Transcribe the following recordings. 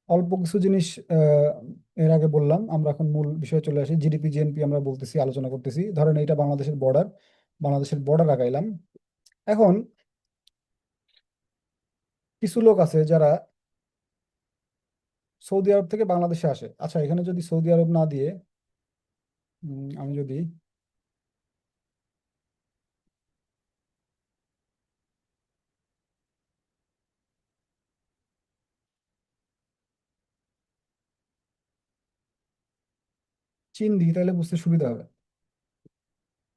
অল্প কিছু জিনিস এর আগে বললাম। আমরা এখন মূল বিষয়ে চলে আসি। জিডিপি জিএনপি আমরা বলতেছি, আলোচনা করতেছি। ধরেন এইটা বাংলাদেশের বর্ডার, বাংলাদেশের বর্ডার আগাইলাম। এখন কিছু লোক আছে যারা সৌদি আরব থেকে বাংলাদেশে আসে। আচ্ছা, এখানে যদি সৌদি আরব না দিয়ে আমি যদি চীন দিই তাহলে বুঝতে সুবিধা হবে।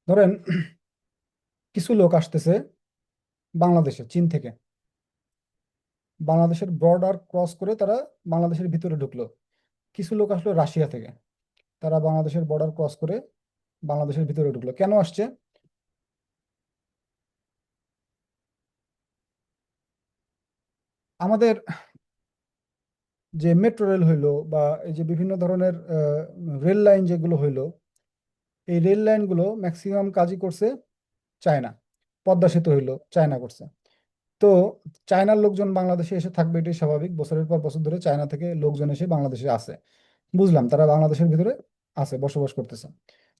ধরেন কিছু লোক আসতেছে বাংলাদেশে চীন থেকে, বাংলাদেশের বর্ডার ক্রস করে তারা বাংলাদেশের ভিতরে ঢুকলো। কিছু লোক আসলো রাশিয়া থেকে, তারা বাংলাদেশের বর্ডার ক্রস করে বাংলাদেশের ভিতরে ঢুকলো। কেন আসছে? আমাদের যে মেট্রো রেল হইলো বা এই যে বিভিন্ন ধরনের রেল লাইন যেগুলো হইলো, এই রেল লাইনগুলো ম্যাক্সিমাম কাজই করছে চায়না। পদ্মা সেতু হইলো চায়না করছে। তো চায়নার লোকজন বাংলাদেশে এসে থাকবে, এটাই স্বাভাবিক। বছরের পর বছর ধরে চায়না থেকে লোকজন এসে বাংলাদেশে আছে, বুঝলাম, তারা বাংলাদেশের ভিতরে আছে, বসবাস করতেছে।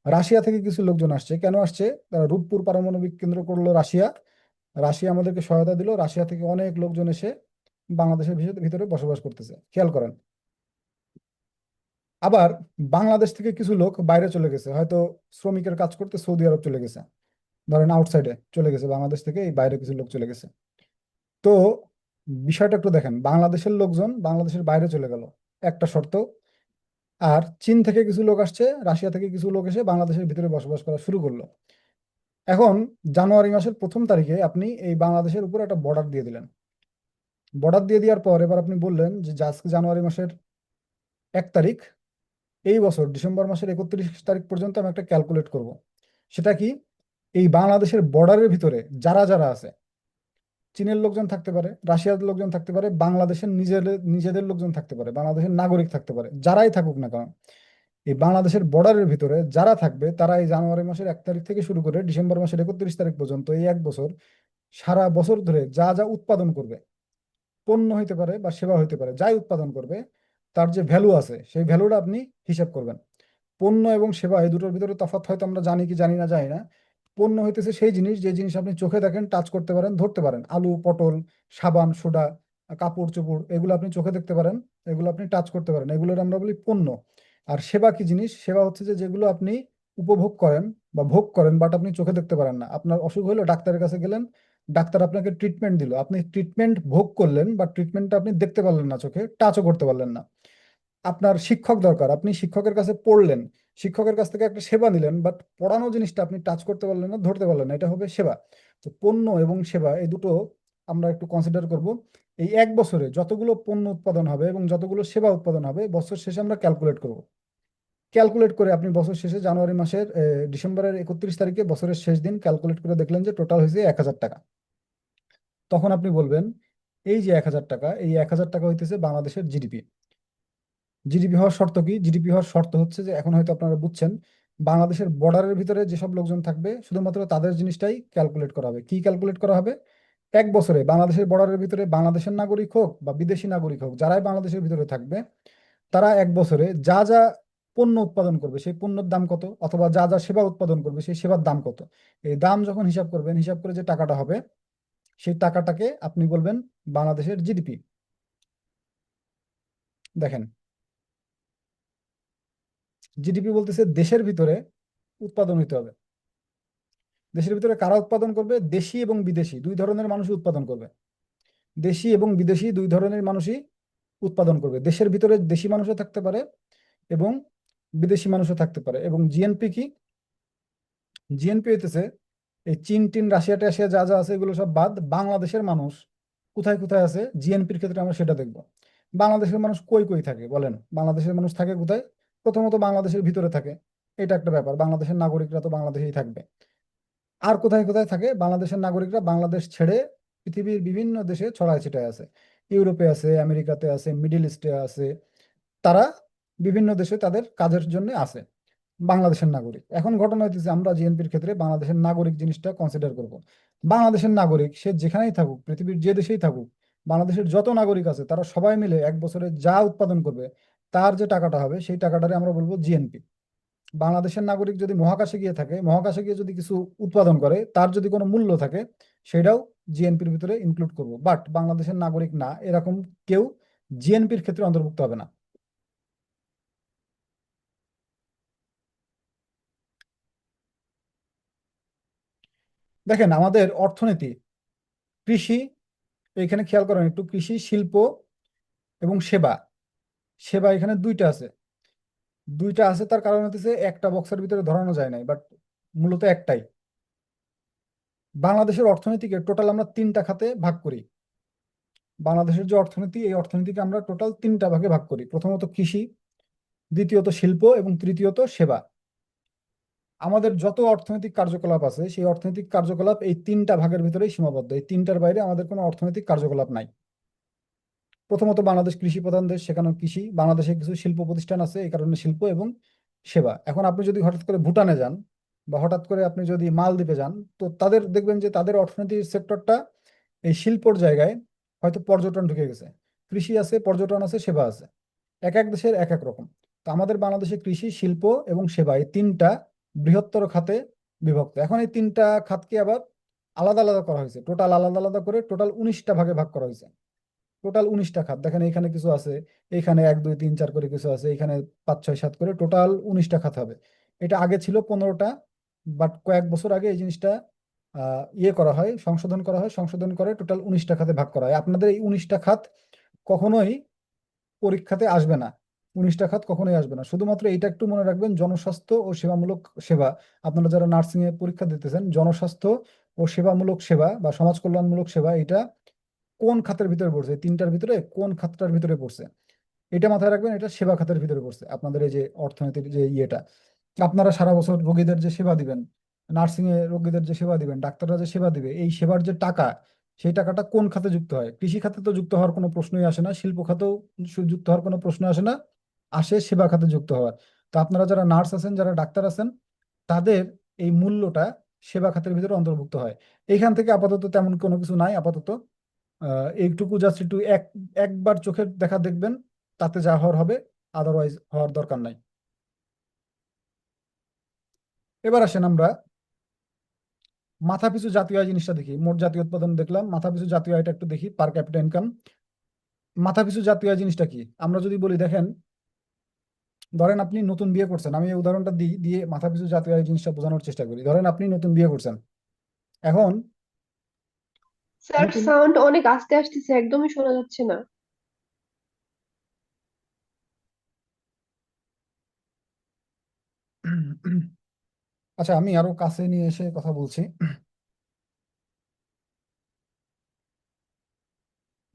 রাশিয়া থেকে কিছু লোকজন আসছে। কেন আসছে? তারা রূপপুর পারমাণবিক কেন্দ্র করলো রাশিয়া, রাশিয়া আমাদেরকে সহায়তা দিল, রাশিয়া থেকে অনেক লোকজন এসে বাংলাদেশের ভিতরে বসবাস করতেছে। খেয়াল করেন। আবার বাংলাদেশ থেকে কিছু লোক বাইরে চলে গেছে, হয়তো শ্রমিকের কাজ করতে সৌদি আরব চলে গেছে। ধরেন আউটসাইডে চলে গেছে, বাংলাদেশ থেকে এই বাইরে কিছু লোক চলে গেছে। তো বিষয়টা একটু দেখেন, বাংলাদেশের লোকজন বাংলাদেশের বাইরে চলে গেল, একটা শর্ত। আর চীন থেকে কিছু লোক আসছে, রাশিয়া থেকে কিছু লোক এসে বাংলাদেশের ভিতরে বসবাস করা শুরু করলো। এখন জানুয়ারি মাসের 1ম তারিখে আপনি এই বাংলাদেশের উপর একটা বর্ডার দিয়ে দিলেন। বর্ডার দিয়ে দেওয়ার পর এবার আপনি বললেন যে আজকে জানুয়ারি মাসের 1 তারিখ, এই বছর ডিসেম্বর মাসের 31 তারিখ পর্যন্ত আমি একটা ক্যালকুলেট করব। সেটা কি? এই বাংলাদেশের বর্ডারের ভিতরে যারা যারা আছে, চীনের লোকজন থাকতে পারে, রাশিয়ার লোকজন থাকতে পারে, বাংলাদেশের নিজেদের নিজেদের লোকজন থাকতে পারে, বাংলাদেশের নাগরিক থাকতে পারে, যারাই থাকুক না কেন, এই বাংলাদেশের বর্ডারের ভিতরে যারা থাকবে তারা এই জানুয়ারি মাসের 1 তারিখ থেকে শুরু করে ডিসেম্বর মাসের 31 তারিখ পর্যন্ত, এই 1 বছর, সারা বছর ধরে যা যা উৎপাদন করবে, পণ্য হইতে পারে বা সেবা হইতে পারে, যাই উৎপাদন করবে, তার যে ভ্যালু আছে সেই ভ্যালুটা আপনি হিসাব করবেন। পণ্য এবং সেবা এই দুটোর ভিতরে তফাৎ হয়তো আমরা জানি কি জানি না, জানি না। পণ্য হইতেছে সেই জিনিস যে জিনিস আপনি চোখে দেখেন, টাচ করতে পারেন, ধরতে পারেন। আলু, পটল, সাবান, সোডা, কাপড় চোপড়, এগুলো আপনি চোখে দেখতে পারেন, এগুলো আপনি টাচ করতে পারেন, এগুলোর আমরা বলি পণ্য। আর সেবা কি জিনিস? সেবা হচ্ছে যে যেগুলো আপনি উপভোগ করেন বা ভোগ করেন, বাট আপনি চোখে দেখতে পারেন না। আপনার অসুখ হলো, ডাক্তারের কাছে গেলেন, ডাক্তার আপনাকে ট্রিটমেন্ট দিল, আপনি ট্রিটমেন্ট ভোগ করলেন, বা ট্রিটমেন্টটা আপনি দেখতে পারলেন না, চোখে টাচও করতে পারলেন না। আপনার শিক্ষক দরকার, আপনি শিক্ষকের কাছে পড়লেন, শিক্ষকের কাছ থেকে একটা সেবা নিলেন, বাট পড়ানো জিনিসটা আপনি টাচ করতে পারলেন না, ধরতে পারলেন না, এটা হবে সেবা। তো পণ্য এবং সেবা এই দুটো আমরা একটু কনসিডার করব। এই 1 বছরে যতগুলো পণ্য উৎপাদন হবে এবং যতগুলো সেবা উৎপাদন হবে, বছর শেষে আমরা ক্যালকুলেট করব। ক্যালকুলেট করে আপনি বছর শেষে জানুয়ারি মাসের ডিসেম্বরের 31 তারিখে, বছরের শেষ দিন, ক্যালকুলেট করে দেখলেন যে টোটাল হয়েছে 1,000 টাকা। তখন আপনি বলবেন এই যে 1,000 টাকা, এই 1,000 টাকা হইতেছে বাংলাদেশের জিডিপি। জিডিপি হওয়ার শর্ত কি? জিডিপি হওয়ার শর্ত হচ্ছে যে, এখন হয়তো আপনারা বুঝছেন, বাংলাদেশের বর্ডারের ভিতরে যেসব লোকজন থাকবে শুধুমাত্র তাদের জিনিসটাই ক্যালকুলেট করা হবে। কি ক্যালকুলেট করা হবে? 1 বছরে বাংলাদেশের বর্ডারের ভিতরে বাংলাদেশের নাগরিক হোক বা বিদেশি নাগরিক হোক, যারাই বাংলাদেশের ভিতরে থাকবে, তারা 1 বছরে যা যা পণ্য উৎপাদন করবে সেই পণ্যের দাম কত, অথবা যা যা সেবা উৎপাদন করবে সেই সেবার দাম কত, এই দাম যখন হিসাব করবেন, হিসাব করে যে টাকাটা হবে, সেই টাকাটাকে আপনি বলবেন বাংলাদেশের জিডিপি। দেখেন, জিডিপি বলতেছে দেশের ভিতরে উৎপাদন হইতে হবে। দেশের ভিতরে কারা উৎপাদন করবে? দেশি এবং বিদেশি দুই ধরনের মানুষই উৎপাদন করবে। দেশি এবং বিদেশি দুই ধরনের মানুষই উৎপাদন করবে। দেশের ভিতরে দেশি মানুষও থাকতে পারে এবং বিদেশি মানুষও থাকতে পারে। এবং জিএনপি কি? জিএনপি হইতেছে এই চীন টিন রাশিয়া টাশিয়া যা যা আছে এগুলো সব বাদ, বাংলাদেশের মানুষ কোথায় কোথায় আছে জিএনপির ক্ষেত্রে আমরা সেটা দেখব। বাংলাদেশের মানুষ কই কই থাকে বলেন? বাংলাদেশের মানুষ থাকে কোথায়? প্রথমত বাংলাদেশের ভিতরে থাকে, এটা একটা ব্যাপার, বাংলাদেশের নাগরিকরা তো বাংলাদেশেই থাকবে। আর কোথায় কোথায় থাকে বাংলাদেশের নাগরিকরা? বাংলাদেশ ছেড়ে পৃথিবীর বিভিন্ন দেশে ছড়ায় ছিটায় আছে। ইউরোপে আছে, আমেরিকাতে আছে, মিডিল ইস্টে আছে, তারা বিভিন্ন দেশে তাদের কাজের জন্য আছে। বাংলাদেশের নাগরিক। এখন ঘটনা হইতেছে, আমরা জিএনপির ক্ষেত্রে বাংলাদেশের নাগরিক জিনিসটা কনসিডার করব। বাংলাদেশের নাগরিক সে যেখানেই থাকুক, পৃথিবীর যে দেশেই থাকুক, বাংলাদেশের যত নাগরিক আছে তারা সবাই মিলে এক বছরে যা উৎপাদন করবে তার যে টাকাটা হবে সেই টাকাটারে আমরা বলবো জিএনপি। বাংলাদেশের নাগরিক যদি মহাকাশে গিয়ে থাকে, মহাকাশে গিয়ে যদি কিছু উৎপাদন করে, তার যদি কোনো মূল্য থাকে, সেটাও জিএনপির ভিতরে ইনক্লুড করব। বাট বাংলাদেশের নাগরিক না এরকম কেউ জিএনপির ক্ষেত্রে অন্তর্ভুক্ত হবে না। দেখেন আমাদের অর্থনীতি, কৃষি, এখানে খেয়াল করেন একটু, কৃষি, শিল্প এবং সেবা। সেবা এখানে দুইটা আছে। দুইটা আছে তার কারণ হচ্ছে একটা বক্সের ভিতরে ধরানো যায় নাই, বাট মূলত একটাই। বাংলাদেশের অর্থনীতিকে টোটাল আমরা তিনটা খাতে ভাগ করি। বাংলাদেশের যে অর্থনীতি, এই অর্থনীতিকে আমরা টোটাল তিনটা ভাগে ভাগ করি। প্রথমত কৃষি, দ্বিতীয়ত শিল্প এবং তৃতীয়ত সেবা। আমাদের যত অর্থনৈতিক কার্যকলাপ আছে সেই অর্থনৈতিক কার্যকলাপ এই তিনটা ভাগের ভিতরেই সীমাবদ্ধ। এই তিনটার বাইরে আমাদের কোনো অর্থনৈতিক কার্যকলাপ নাই। প্রথমত বাংলাদেশ কৃষি প্রধান দেশ, সেখানে কৃষি। বাংলাদেশে কিছু শিল্প প্রতিষ্ঠান আছে, এই কারণে শিল্প এবং সেবা। এখন আপনি যদি হঠাৎ করে ভুটানে যান বা হঠাৎ করে আপনি যদি মালদ্বীপে যান, তো তাদের দেখবেন যে তাদের অর্থনৈতিক সেক্টরটা এই শিল্পর জায়গায় হয়তো পর্যটন ঢুকে গেছে। কৃষি আছে, পর্যটন আছে, সেবা আছে। এক এক দেশের এক এক রকম। তো আমাদের বাংলাদেশে কৃষি, শিল্প এবং সেবা এই তিনটা বৃহত্তর খাতে বিভক্ত। এখন এই তিনটা খাতকে আবার আলাদা আলাদা করা হয়েছে, টোটাল আলাদা আলাদা করে টোটাল 19টা ভাগে ভাগ করা হয়েছে। টোটাল 19টা খাত দেখেন, এখানে কিছু আছে, এখানে 1 2 3 4 করে কিছু আছে, এখানে 5 6 7 করে, টোটাল 19টা খাত হবে। এটা আগে ছিল 15টা, বাট কয়েক বছর আগে এই জিনিসটা ইয়ে করা হয়, সংশোধন করা হয়, সংশোধন করে টোটাল 19টা খাতে ভাগ করা হয়। আপনাদের এই 19টা খাত কখনোই পরীক্ষাতে আসবে না। 19টা খাত কখনোই আসবে না। শুধুমাত্র এটা একটু মনে রাখবেন, জনস্বাস্থ্য ও সেবামূলক সেবা। আপনারা যারা নার্সিং এ পরীক্ষা দিতেছেন, জনস্বাস্থ্য ও সেবামূলক সেবা বা সমাজ কল্যাণমূলক সেবা, এটা কোন খাতের ভিতরে পড়ছে, এই তিনটার ভিতরে কোন খাতটার ভিতরে পড়ছে এটা মাথায় রাখবেন। এটা সেবা খাতের ভিতরে পড়ছে আপনাদের এই যে অর্থনীতির যে ইয়েটা। আপনারা সারা বছর রোগীদের যে সেবা দিবেন, নার্সিং এ রোগীদের যে সেবা দিবেন, ডাক্তাররা যে সেবা দিবে, এই সেবার যে টাকা, সেই টাকাটা কোন খাতে যুক্ত হয়? কৃষি খাতে তো যুক্ত হওয়ার কোনো প্রশ্নই আসে না, শিল্প খাতেও যুক্ত হওয়ার কোনো প্রশ্ন আসে না, আসে সেবা খাতে যুক্ত হওয়ার। তো আপনারা যারা নার্স আছেন, যারা ডাক্তার আছেন, তাদের এই মূল্যটা সেবা খাতের ভিতরে অন্তর্ভুক্ত হয়। এইখান থেকে আপাতত তেমন কোনো কিছু নাই আপাতত। এইটুকু জাস্ট একটু একবার চোখের দেখা দেখবেন, তাতে যা হওয়ার হবে, আদারওয়াইজ হওয়ার দরকার নাই। এবার আসেন আমরা মাথাপিছু জাতীয় আয় জিনিসটা দেখি। মোট জাতীয় উৎপাদন দেখলাম, মাথাপিছু জাতীয় আয়টা একটু দেখি, পার ক্যাপিটা ইনকাম। মাথাপিছু জাতীয় আয় জিনিসটা কি আমরা যদি বলি, দেখেন ধরেন আপনি নতুন বিয়ে করছেন, আমি এই উদাহরণটা দিই, দিয়ে মাথাপিছু জাতীয় আয় জিনিসটা বোঝানোর চেষ্টা করি। ধরেন আপনি নতুন বিয়ে করছেন, এখন স্যার, নতুন সাউন্ড অনেক আস্তে আসতেছে, একদমই শোনা যাচ্ছে না। আচ্ছা, আমি আরো কাছে নিয়ে এসে কথা বলছি।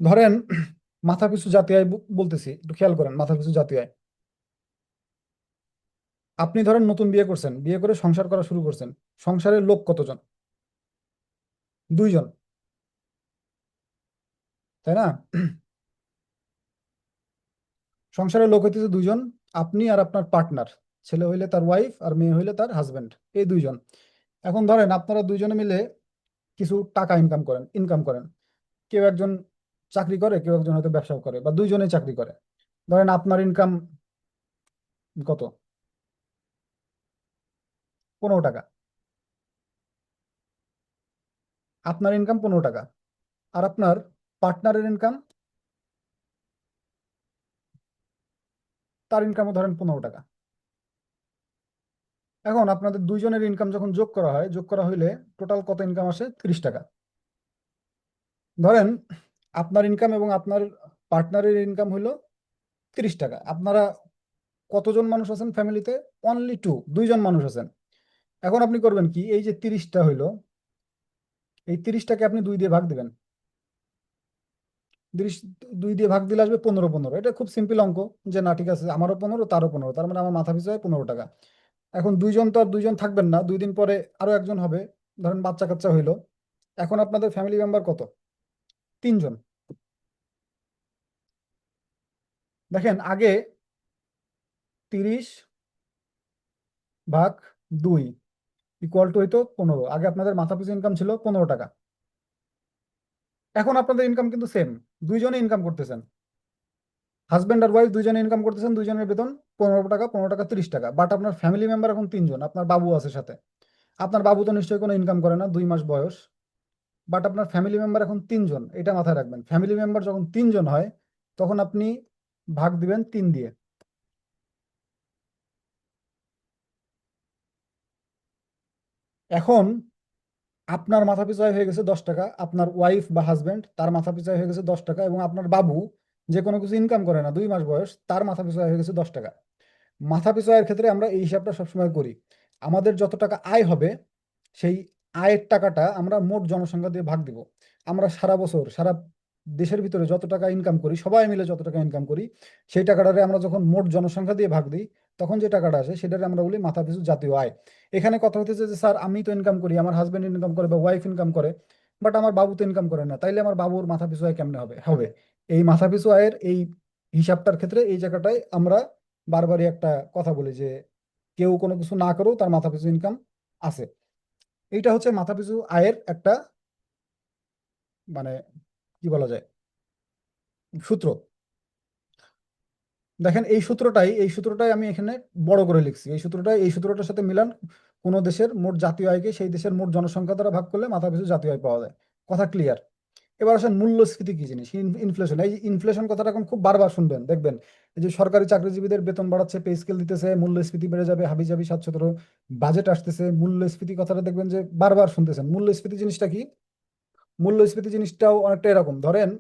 ধরেন মাথাপিছু জাতীয় আয় বলতেছি, একটু খেয়াল করেন। মাথাপিছু জাতীয় আয়, আপনি ধরেন নতুন বিয়ে করছেন, বিয়ে করে সংসার করা শুরু করছেন। সংসারের লোক কতজন? দুইজন, তাই না? সংসারের লোক হইতেছে দুইজন, আপনি আর আপনার পার্টনার। ছেলে হইলে তার ওয়াইফ আর মেয়ে হইলে তার হাজবেন্ড, এই দুইজন। এখন ধরেন আপনারা দুইজনে মিলে কিছু টাকা ইনকাম করেন। কেউ একজন চাকরি করে, কেউ একজন হয়তো ব্যবসা করে, বা দুইজনেই চাকরি করে। ধরেন আপনার ইনকাম কত? 15 টাকা। আপনার ইনকাম 15 টাকা, আর আপনার পার্টনারের ইনকাম, তার ইনকামও ধরেন 15 টাকা। এখন আপনাদের দুইজনের ইনকাম যখন যোগ করা হয়, যোগ করা হইলে টোটাল কত ইনকাম আসে? 30 টাকা। ধরেন আপনার ইনকাম এবং আপনার পার্টনারের ইনকাম হইলো 30 টাকা। আপনারা কতজন মানুষ আছেন ফ্যামিলিতে? অনলি টু, দুইজন মানুষ আছেন। এখন আপনি করবেন কি, এই যে 30টা হইলো, এই 30টাকে আপনি 2 দিয়ে ভাগ দিবেন। 30 2 দিয়ে ভাগ দিলে আসবে 15 15। এটা খুব সিম্পল অঙ্ক, যে না ঠিক আছে, আমারও 15 তারও 15, তার মানে আমার মাথা পিছু হয় 15 টাকা। এখন দুইজন তো আর দুইজন থাকবেন না, 2 দিন পরে আরো একজন হবে। ধরেন বাচ্চা কাচ্চা হইলো। এখন আপনাদের ফ্যামিলি মেম্বার কত? 3 জন। দেখেন আগে 30/2 ইকুয়াল টু হইতো 15। আগে আপনাদের মাথা পিছু ইনকাম ছিল 15 টাকা। এখন আপনাদের ইনকাম কিন্তু সেম, দুইজনে ইনকাম করতেছেন, হাজবেন্ড আর ওয়াইফ দুইজনে ইনকাম করতেছেন, দুইজনের বেতন 15 টাকা, 15 টাকা, 30 টাকা। বাট আপনার ফ্যামিলি মেম্বার এখন তিনজন, আপনার বাবু আছে সাথে। আপনার বাবু তো নিশ্চয়ই কোনো ইনকাম করে না, 2 মাস বয়স। বাট আপনার ফ্যামিলি মেম্বার এখন তিনজন, এটা মাথায় রাখবেন। ফ্যামিলি মেম্বার যখন তিনজন হয়, তখন আপনি ভাগ দিবেন 3 দিয়ে। এখন আপনার মাথা পিছু আয় হয়ে গেছে 10 টাকা, আপনার ওয়াইফ বা হাজবেন্ড তার মাথা পিছু আয় হয়ে গেছে 10 টাকা, এবং আপনার বাবু যে কোনো কিছু ইনকাম করে না, 2 মাস বয়স, তার মাথা পিছু আয় হয়ে গেছে 10 টাকা। মাথা পিছু আয়ের ক্ষেত্রে আমরা এই হিসাবটা সবসময় করি। আমাদের যত টাকা আয় হবে, সেই আয়ের টাকাটা আমরা মোট জনসংখ্যা দিয়ে ভাগ দিব। আমরা সারা বছর সারা দেশের ভিতরে যত টাকা ইনকাম করি, সবাই মিলে যত টাকা ইনকাম করি, সেই টাকাটারে আমরা যখন মোট জনসংখ্যা দিয়ে ভাগ দিই, তখন যে টাকাটা আসে সেটারে আমরা বলি মাথা পিছু জাতীয় আয়। এখানে কথা হতেছে যে স্যার আমি তো ইনকাম করি, আমার হাজবেন্ড ইনকাম করে বা ওয়াইফ ইনকাম করে, বাট আমার বাবু তো ইনকাম করে না, তাইলে আমার বাবুর মাথা পিছু আয় কেমনে হবে হবে এই মাথা পিছু আয়ের এই হিসাবটার ক্ষেত্রে এই জায়গাটায় আমরা বারবারই একটা কথা বলি যে কেউ কোনো কিছু না করেও তার মাথা পিছু ইনকাম আছে। এইটা হচ্ছে মাথা পিছু আয়ের একটা, মানে কি বলা যায়, সূত্র। দেখেন এই সূত্রটাই আমি এখানে বড় করে লিখছি। এই সূত্রটার সাথে মিলান, কোন দেশের মোট জাতীয় আয়কে সেই দেশের মোট জনসংখ্যা দ্বারা ভাগ করলে মাথা পিছু জাতীয় আয় পাওয়া যায়। কথা ক্লিয়ার? এবার আসেন মূল্যস্ফীতি কি জিনিস, ইনফ্লেশন। এই ইনফ্লেশন কথাটা এখন খুব বারবার শুনবেন, দেখবেন এই যে সরকারি চাকরিজীবীদের বেতন বাড়াচ্ছে, পে স্কেল দিতেছে, মূল্যস্ফীতি বেড়ে যাবে, হাবিজাবি 717 বাজেট আসতেছে, মূল্যস্ফীতি কথাটা দেখবেন যে বারবার শুনতেছেন। মূল্যস্ফীতি জিনিসটা কি? মূল্যস্ফীতি জিনিসটাও অনেকটা এরকম, ধরেন